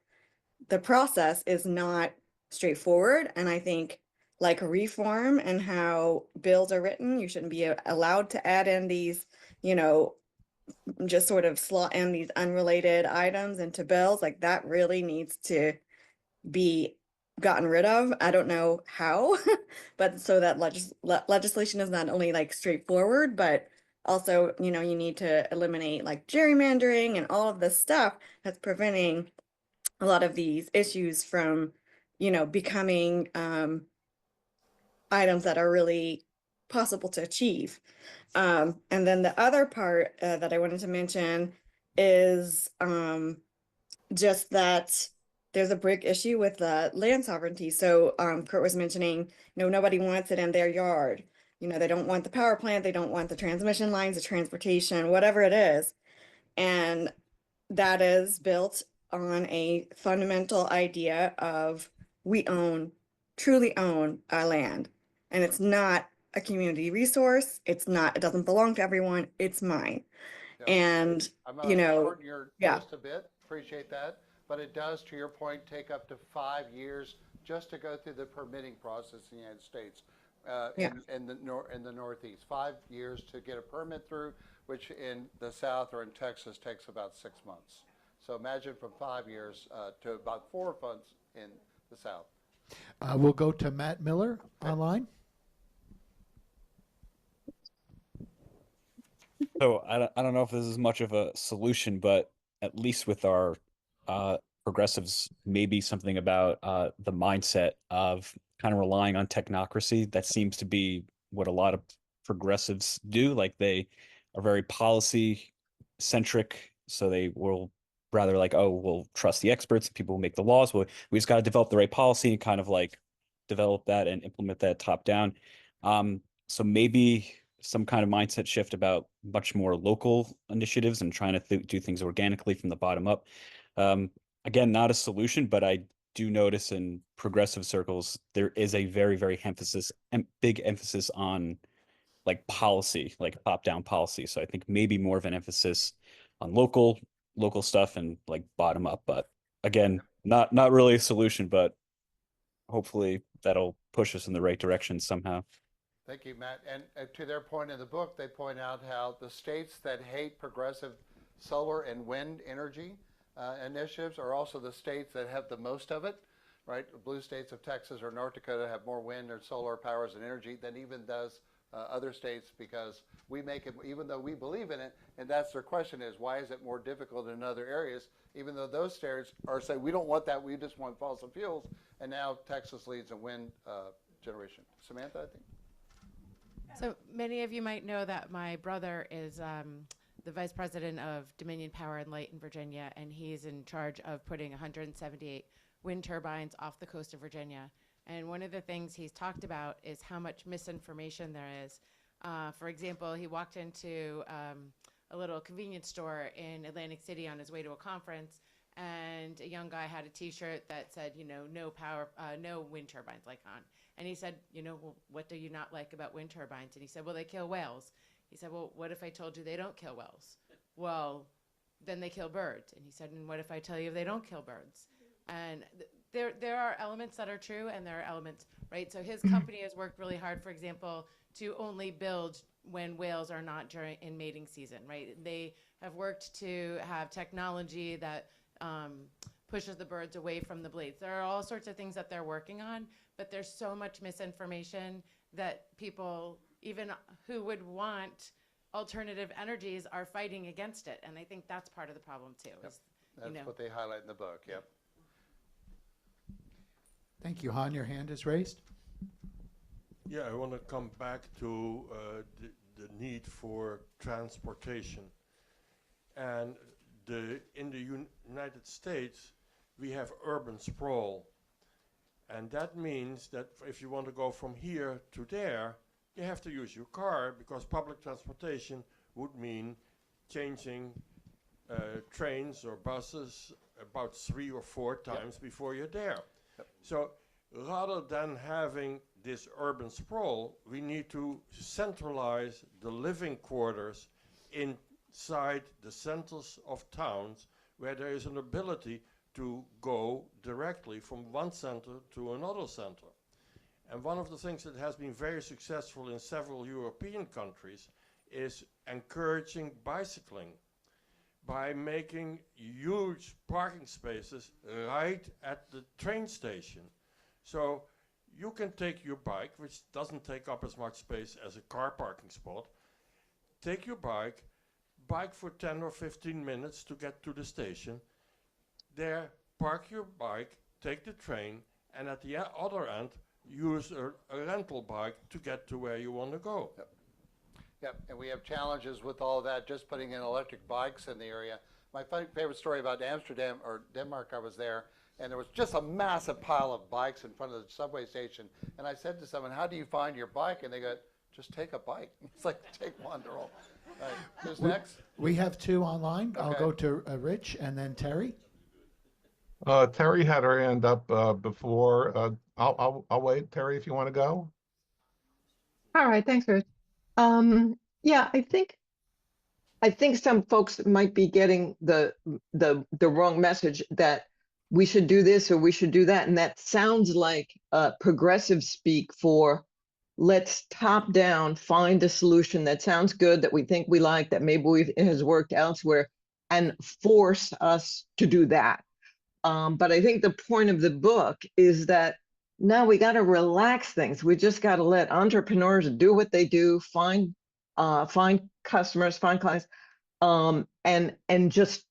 the process is not straightforward. And I think like reform and how bills are written, you shouldn't be allowed to add in these, you know, just sort of slot in these unrelated items into bills. Like that really needs to be gotten rid of. I don't know how, but so that legislation is not only like straightforward, but also, you know, you need to eliminate like gerrymandering and all of this stuff that's preventing a lot of these issues from, you know, becoming items that are really possible to achieve. And then the other part that I wanted to mention is just that there's a big issue with land sovereignty. So Curt was mentioning, you know, nobody wants it in their yard. You know, they don't want the power plant, they don't want the transmission lines, the transportation, whatever it is. And that is built on a fundamental idea of we truly own our land. And it's not a community resource. It doesn't belong to everyone. It's mine. Yeah. And, I'm you know, shorten your yeah. list a bit. Appreciate that. But it does, to your point, take up to 5 years just to go through the permitting process in the United States. In the Northeast, 5 years to get a permit through, which in the South or in Texas takes about 6 months. So imagine from 5 years to about 4 months in the South. We'll go to Matt Miller online. So I don't know if this is much of a solution, but at least with our progressives, maybe something about the mindset of kind of relying on technocracy. That seems to be what a lot of progressives do. Like they are very policy centric. So they will rather like, oh, we'll trust the experts. People will make the laws. We just got to develop the right policy and kind of like develop that and implement that top down. So maybe some kind of mindset shift about much more local initiatives and trying to do things organically from the bottom up. Again, not a solution, but I do notice in progressive circles there is a very, very big emphasis on like policy, like top-down policy. So I think maybe more of an emphasis on local stuff and like bottom up. But again, not really a solution, but hopefully that'll push us in the right direction somehow. Thank you, Matt. And to their point in the book, they point out how the states that hate progressive solar and wind energy initiatives are also the states that have the most of it, right? The blue states of Texas or North Dakota have more wind or solar powers and energy than even does other states, because we make it, even though we believe in it, and that's their question is, why is it more difficult in other areas, even though those states are saying, we don't want that, we just want fossil fuels, and now Texas leads in wind generation. Samantha, I think? So many of you might know that my brother is the vice president of Dominion Power and Light in Virginia, and he's in charge of putting 178 wind turbines off the coast of Virginia. And one of the things he's talked about is how much misinformation there is. For example, he walked into a little convenience store in Atlantic City on his way to a conference, and a young guy had a T-shirt that said, you know, no wind turbines like on. And he said, you know, well, what do you not like about wind turbines? And he said, well, they kill whales. He said, well, what if I told you they don't kill whales? Well, then they kill birds. And he said, and what if I tell you they don't kill birds? And there are elements that are true, and there are elements, right? So his company has worked really hard, for example, to only build when whales are not in mating season, right? They have worked to have technology that pushes the birds away from the blades. There are all sorts of things that they're working on, but there's so much misinformation that people, even who would want alternative energies, are fighting against it. And I think that's part of the problem too. Yep. Is, That's what they highlight in the book, yep. Thank you. Han, your hand is raised. Yeah, I want to come back to the need for transportation. And in the United States, we have urban sprawl. And that means that if you want to go from here to there, you have to use your car, because public transportation would mean changing trains or buses about 3 or 4 times before you're there. Yep. So rather than having this urban sprawl, we need to centralize the living quarters inside the centers of towns, where there is an ability to go directly from one center to another center. And one of the things that has been very successful in several European countries is encouraging bicycling by making huge parking spaces right at the train station. So you can take your bike, which doesn't take up as much space as a car parking spot, take your bike for 10 or 15 minutes to get to the station, there park your bike, take the train, and at the other end, use a rental bike to get to where you want to go. Yep. Yep, and we have challenges with all of that, just putting in electric bikes in the area. My favorite story about Amsterdam or Denmark, I was there, and there was just a massive pile of bikes in front of the subway station. And I said to someone, how do you find your bike? And they go, just take a bike. It's like, take one, they're all. All right, who's next? We have 2 online. I'll Okay. go to Rich and then Terry. Terry had her hand up before. I'll wait. Terry, if you want to go. All right, thanks, Rich. Yeah, I think some folks might be getting the wrong message that we should do this or we should do that, and that sounds like progressive speak for let's top down find a solution that sounds good, that we think we like, that maybe it has worked elsewhere, and force us to do that. But I think the point of the book is that now we got to relax things. We just got to let entrepreneurs do what they do, find customers, find clients, and just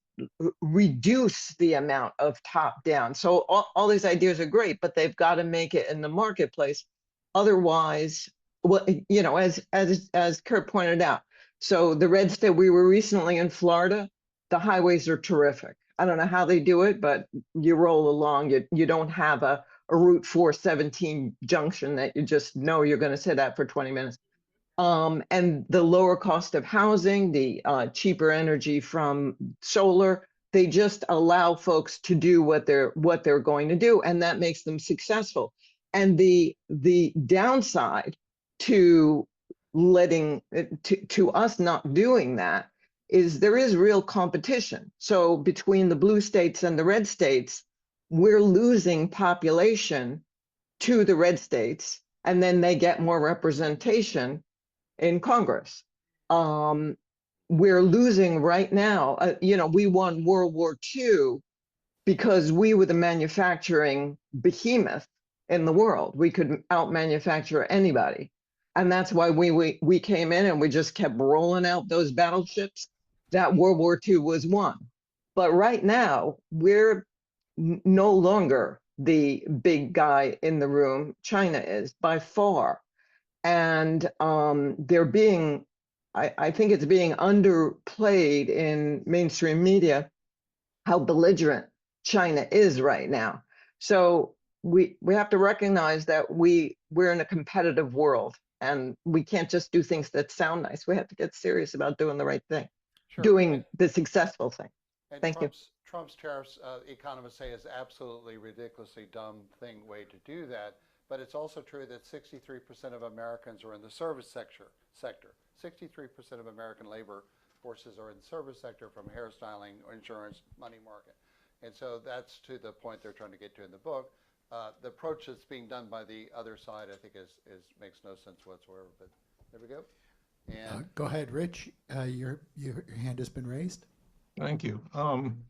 reduce the amount of top down. So all these ideas are great, but they've got to make it in the marketplace. Otherwise, well, you know, as Curt pointed out, so the red state, we were recently in Florida, the highways are terrific. I don't know how they do it, but you roll along, you don't have a Route 417 junction that you just know you're going to sit at for 20 minutes. And the lower cost of housing, the cheaper energy from solar, they just allow folks to do what they're going to do, and that makes them successful. And the downside to letting to us not doing that is there is real competition. So between the blue states and the red states, we're losing population to the red states, and then they get more representation in Congress. We're losing right now. We won World War II because we were the manufacturing behemoth in the world. We could out-manufacture anybody. And that's why we came in and we just kept rolling out those battleships. That World War II was won. But right now, we're no longer the big guy in the room. China is by far. And I think it's being underplayed in mainstream media how belligerent China is right now. So we have to recognize that we're in a competitive world, and we can't just do things that sound nice. We have to get serious about doing the right thing, Sure. doing the successful thing. And Thank you. Trump's tariffs, economists say, is absolutely ridiculously dumb way to do that. But it's also true that 63% of Americans are in the service sector. 63% of American labor forces are in the service sector, from hairstyling, insurance, money market. And so that's to the point they're trying to get to in the book. The approach that's being done by the other side, I think, makes no sense whatsoever. But there we go. And Go ahead, Rich. Your hand has been raised. Thank you.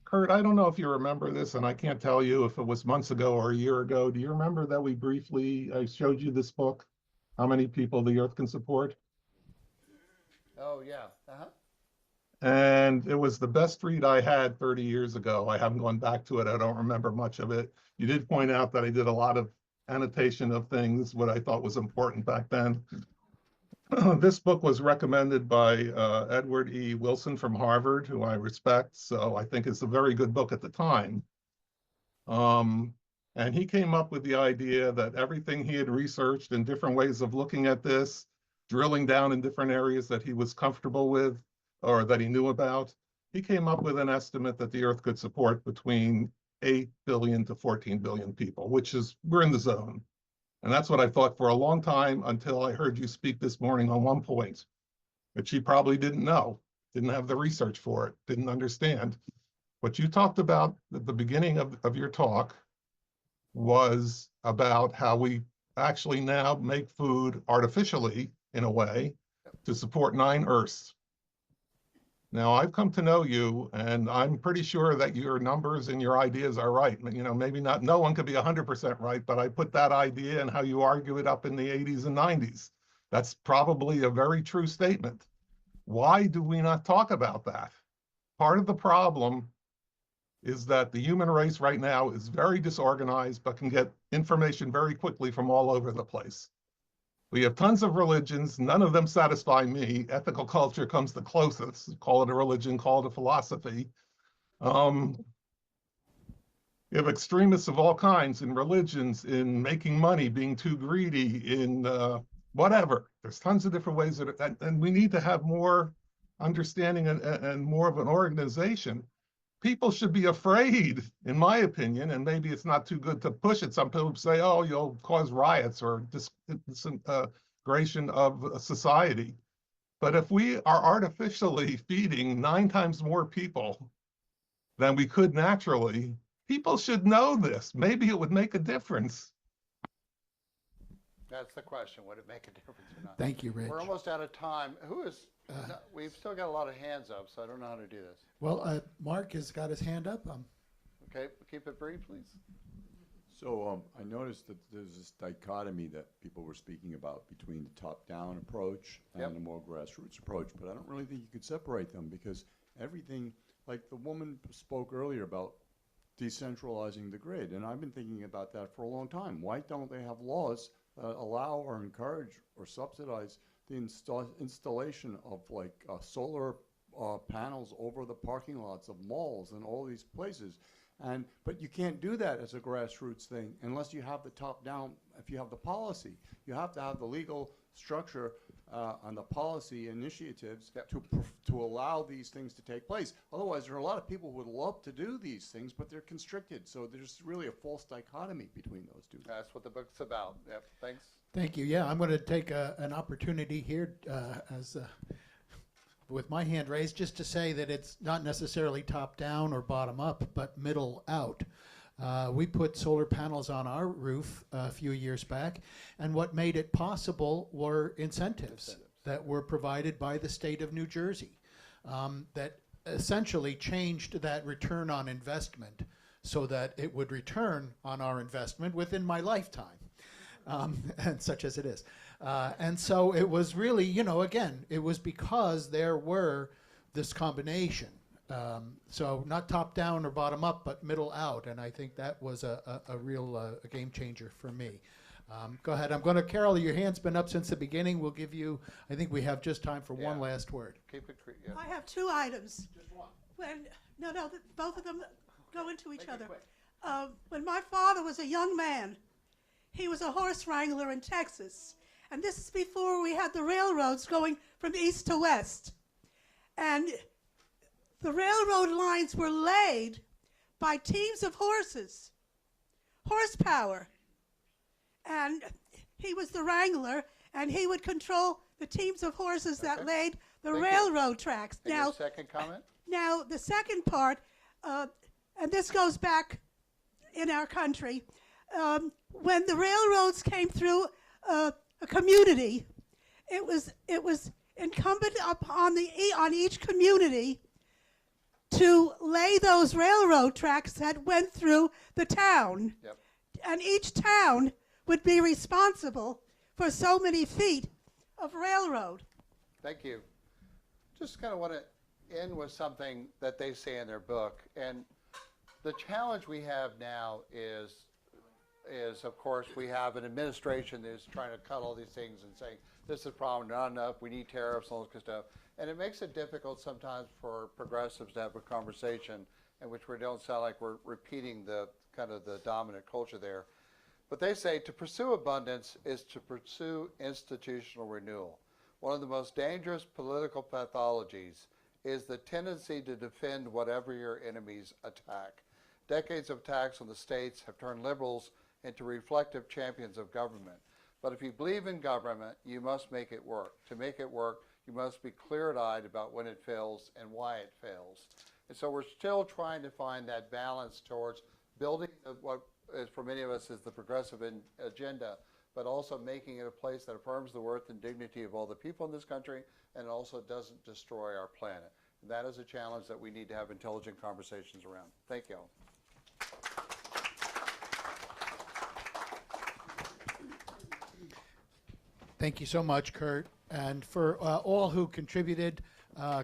Curt, I don't know if you remember this, and I can't tell you if it was months ago or a year ago. Do you remember that I showed you this book, How Many People the Earth Can Support? oh yeah, And it was the best read I had 30 years ago. I haven't gone back to it. I don't remember much of it. You did point out that I did a lot of annotation of things, what I thought was important back then. This book was recommended by Edward E. Wilson from Harvard, who I respect. So I think it's a very good book at the time. And he came up with the idea that everything he had researched and different ways of looking at this, drilling down in different areas that he was comfortable with or that he knew about, he came up with an estimate that the Earth could support between 8 billion to 14 billion people, which is, we're in the zone. And that's what I thought for a long time until I heard you speak this morning on one point, which he probably didn't know, didn't have the research for it, didn't understand. What you talked about at the beginning of your talk was about how we actually now make food artificially, in a way, to support 9 Earths. Now, I've come to know you, and I'm pretty sure that your numbers and your ideas are right. Maybe not, no one could be 100% right, but I put that idea and how you argue it up in the 80s and 90s. That's probably a very true statement. Why do we not talk about that? Part of the problem is that the human race right now is very disorganized, but can get information very quickly from all over the place. We have tons of religions. None of them satisfy me. Ethical culture comes the closest. Call it a religion, call it a philosophy. You have extremists of all kinds in religions, in making money, being too greedy, in whatever. There's tons of different ways and we need to have more understanding and more of an organization. People should be afraid, in my opinion, and maybe it's not too good to push it. Some people say, oh, you'll cause riots or disintegration of society. But if we are artificially feeding 9 times more people than we could naturally, people should know this. Maybe it would make a difference. that's the question. Would it make a difference or not? Thank you, Rich. We're almost out of time. No, we've still got a lot of hands up, so I don't know how to do this. Well, Mark has got his hand up. Okay, keep it brief, please. So I noticed that there's this dichotomy that people were speaking about between the top-down approach and the more grassroots approach, but I don't really think you could separate them because everything, like the woman spoke earlier about decentralizing the grid, and I've been thinking about that for a long time. Why don't they have laws that allow or encourage or subsidize the installation of like solar panels over the parking lots of malls and all these places? But you can't do that as a grassroots thing unless you have the top down. If you have the policy, you have to have the legal structure on the policy initiatives to allow these things to take place. Otherwise, there are a lot of people who would love to do these things, but they're constricted. So there's really a false dichotomy between those two. That's what the book's about. Yep, thanks. Thank you. Yeah, I'm going to take an opportunity here with my hand raised just to say that it's not necessarily top down or bottom up, but middle out. We put solar panels on our roof a few years back, and what made it possible were incentives that were provided by the state of New Jersey that essentially changed that return on investment so that it would return on our investment within my lifetime, and such as it is. And so it was really, you know, again, it was because there were this combination. So not top down or bottom up, but middle out, and I think that was a real game changer for me. Go ahead. I'm going to, Carol, your hand's been up since the beginning. We'll give you, I think we have just time for one last word. Keep it. Yeah. I have two items. Just one. Both of them go into each other. When my father was a young man, he was a horse wrangler in Texas. And this is before we had the railroads going from east to west. And the railroad lines were laid by teams of horses, horsepower. And he was the wrangler, and he would control the teams of horses that laid the railroad tracks. And your second comment? Now, the second part, and this goes back in our country, when the railroads came through a community, it was incumbent upon on each community to lay those railroad tracks that went through the town. Yep. And each town would be responsible for so many feet of railroad. Thank you. Just kind of want to end with something that they say in their book. And the challenge we have now is of course, we have an administration that is trying to cut all these things and saying, this is a problem, not enough, we need tariffs, all this kind of stuff. And it makes it difficult sometimes for progressives to have a conversation in which we don't sound like we're repeating the kind of the dominant culture there. But they say to pursue abundance is to pursue institutional renewal. One of the most dangerous political pathologies is the tendency to defend whatever your enemies attack. Decades of attacks on the states have turned liberals into reflective champions of government. But if you believe in government, you must make it work. To make it work, you must be clear-eyed about when it fails and why it fails. And so we're still trying to find that balance towards building what is, for many of us, is the progressive agenda, but also making it a place that affirms the worth and dignity of all the people in this country and also doesn't destroy our planet. And that is a challenge that we need to have intelligent conversations around. Thank you all. Thank you so much, Curt, and for all who contributed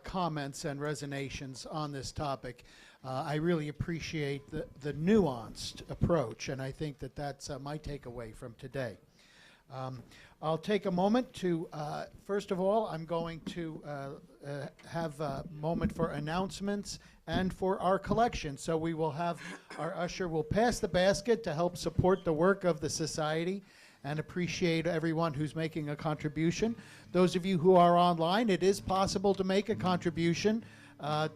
comments and resonations on this topic. I really appreciate the nuanced approach, and I think that that's my takeaway from today. I'll take a moment to, first of all, I'm going to have a moment for announcements and for our collection. So we will have, our usher will pass the basket to help support the work of the society and appreciate everyone who's making a contribution. Those of you who are online, it is possible to make a contribution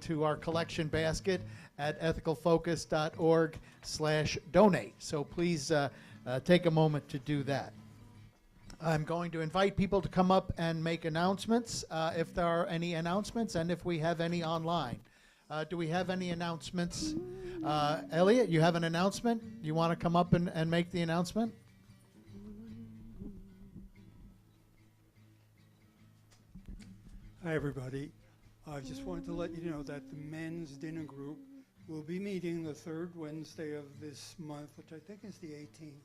to our collection basket at ethicalfocus.org/donate. So please take a moment to do that. I'm going to invite people to come up and make announcements if there are any announcements and if we have any online. Do we have any announcements? Elliot, you have an announcement? You want to come up and make the announcement? Hi, everybody. I just wanted to let you know that the men's dinner group will be meeting the third Wednesday of this month, which I think is the 18th.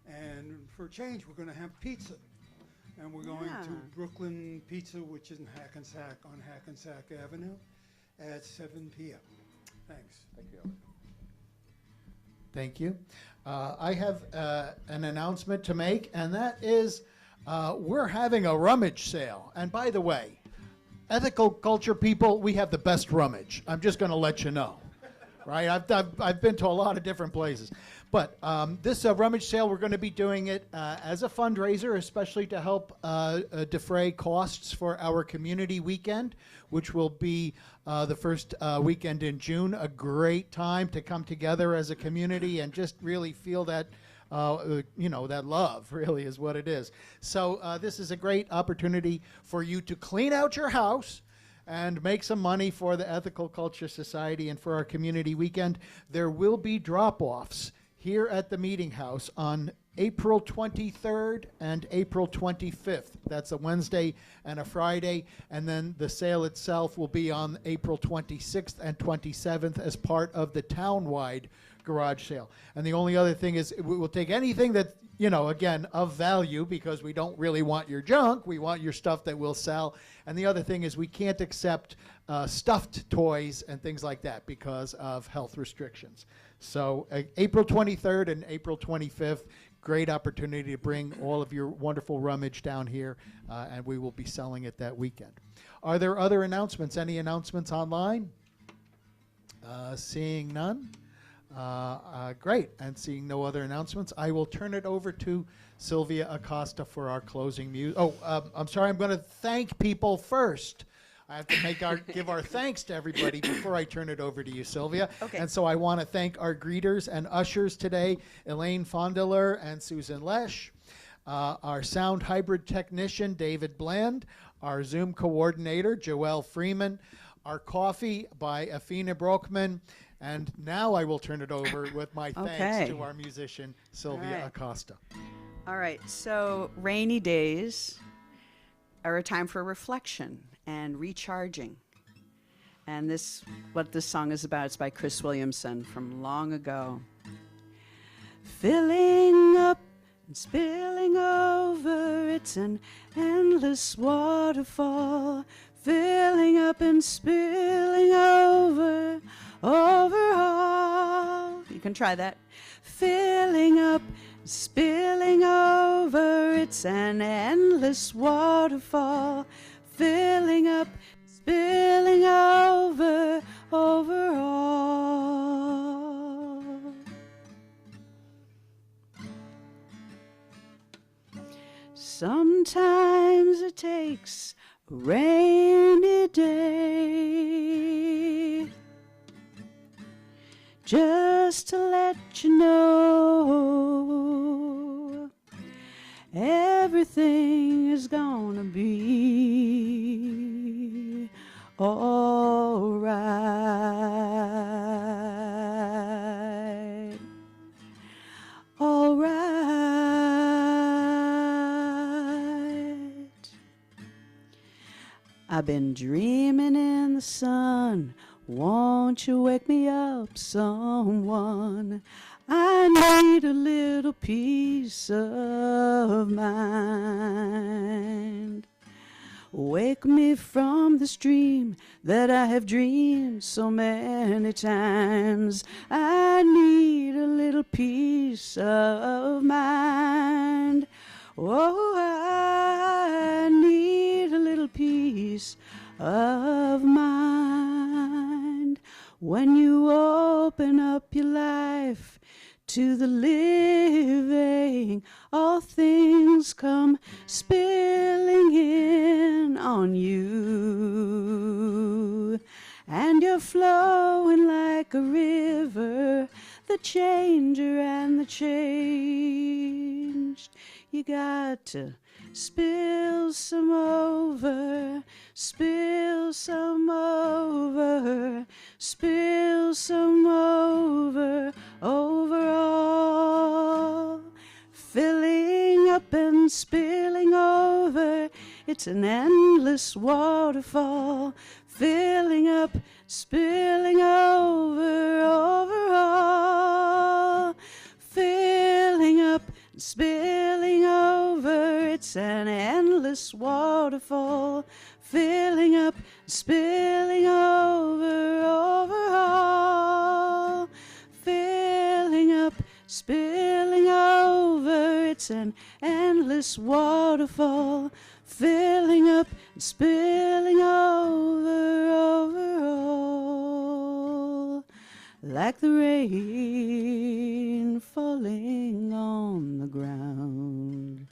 And for a change, we're going to have pizza. And we're going to Brooklyn Pizza, which is in Hackensack on Hackensack Avenue at 7 p.m. Thanks. Thank you. Thank you. I have an announcement to make, and that is we're having a rummage sale. And by the way, ethical culture people, we have the best rummage. I'm just going to let you know, right? I've been to a lot of different places. But this rummage sale, we're going to be doing it as a fundraiser, especially to help defray costs for our community weekend, which will be the first weekend in June. A great time to come together as a community and just really feel that that love really is what it is. So this is a great opportunity for you to clean out your house and make some money for the Ethical Culture Society and for our community weekend. There will be drop-offs here at the Meeting House on April 23rd and April 25th. That's a Wednesday and a Friday. And then the sale itself will be on April 26th and 27th as part of the town-wide garage sale. And the only other thing is we will take anything that, again, of value, because we don't really want your junk. We want your stuff that will sell. And the other thing is we can't accept stuffed toys and things like that because of health restrictions. So April 23rd and April 25th, great opportunity to bring all of your wonderful rummage down here, and we will be selling it that weekend. Are there other announcements? Any announcements online? Seeing none. Great. And seeing no other announcements, I will turn it over to Sylvia Acosta for our closing music. I'm sorry. I'm going to thank people first. I have to give our thanks to everybody before I turn it over to you, Sylvia. Okay. And so I want to thank our greeters and ushers today, Elaine Fondler and Susan Lesh, our sound hybrid technician, David Bland, our Zoom coordinator, Joelle Freeman, our coffee by Afina Brockman. And now I will turn it over with my thanks to our musician, Sylvia Acosta. All right. So rainy days are a time for reflection and recharging. And what this song is about, it's by Chris Williamson from long ago. Filling up and spilling over, it's an endless waterfall. Filling up and spilling over all. You can try that. Filling up, spilling over, it's an endless waterfall. Filling up, spilling over all. Sometimes it takes a rainy day just to let you know everything is gonna be all right. All right. I've been dreaming in the sun. Won't you wake me up, someone? I need a little peace of mind. Wake me from this dream that I have dreamed so many times. I need a little peace of mind. Oh, I need a little peace of mind. When you open up your life to the living, all things come spilling in on you. And you're flowing like a river, the changer and the changed. You got to spill some over, spill some over, spill some over all. Filling up and spilling over, it's an endless waterfall. Filling up, spilling over all. Filling up, spilling over, it's an endless waterfall. Filling up, spilling over all. Filling up, spilling over, it's an endless waterfall. Filling up, spilling over all. like the rain falling on the ground,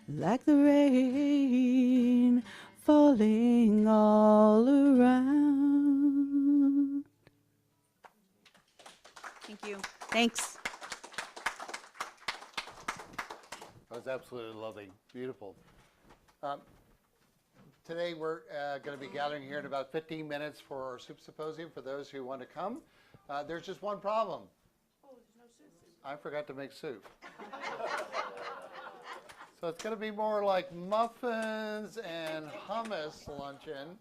like the rain falling all around. Thank you. Thanks. That was absolutely lovely. Beautiful. Today we're going to be gathering here in about 15 minutes for our soup symposium for those who want to come. There's just one problem. Oh, there's no soup. I forgot to make soup. So it's going to be more like muffins and hummus luncheon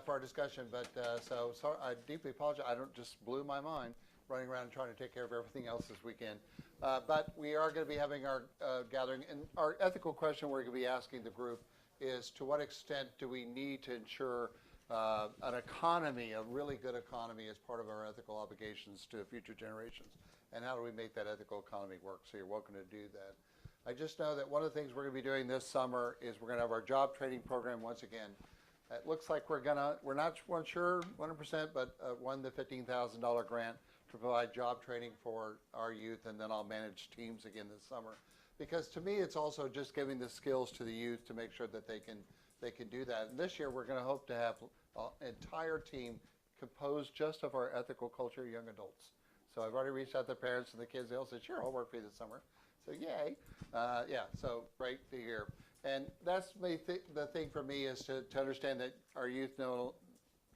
for our discussion. But so I deeply apologize. I don't just blew my mind running around and trying to take care of everything else this weekend. But we are going to be having our gathering. And our ethical question we're going to be asking the group is, to what extent do we need to ensure an economy, a really good economy, as part of our ethical obligations to future generations? And how do we make that ethical economy work? So you're welcome to do that. I just know that one of the things we're going to be doing this summer is we're going to have our job training program once again. It looks like we're not sure 100%, but won the $15,000 grant to provide job training for our youth, and then I'll manage teams again this summer. Because to me, it's also just giving the skills to the youth to make sure that they can do that. And this year, we're going to hope to have an entire team composed just of our ethical culture young adults. So I've already reached out to the parents and the kids. They all said, sure, I'll work for you this summer. So yay. Yeah, so great to hear. And that's the thing for me, is to understand that our youth know,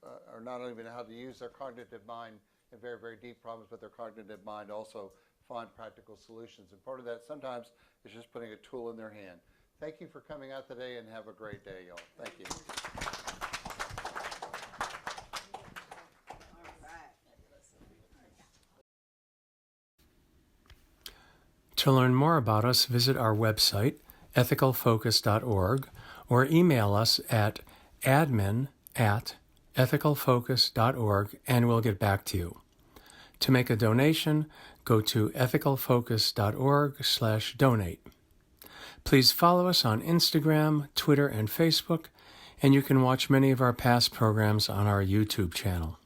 or not even how to use their cognitive mind in very, very deep problems, but their cognitive mind also find practical solutions. And part of that sometimes is just putting a tool in their hand. Thank you for coming out today, and have a great day, y'all. Thank you. To learn more about us, visit our website, ethicalfocus.org, or email us at admin@ethicalfocus.org, and we'll get back to you. To make a donation, go to ethicalfocus.org/donate. Please follow us on Instagram, Twitter, and Facebook, and you can watch many of our past programs on our YouTube channel.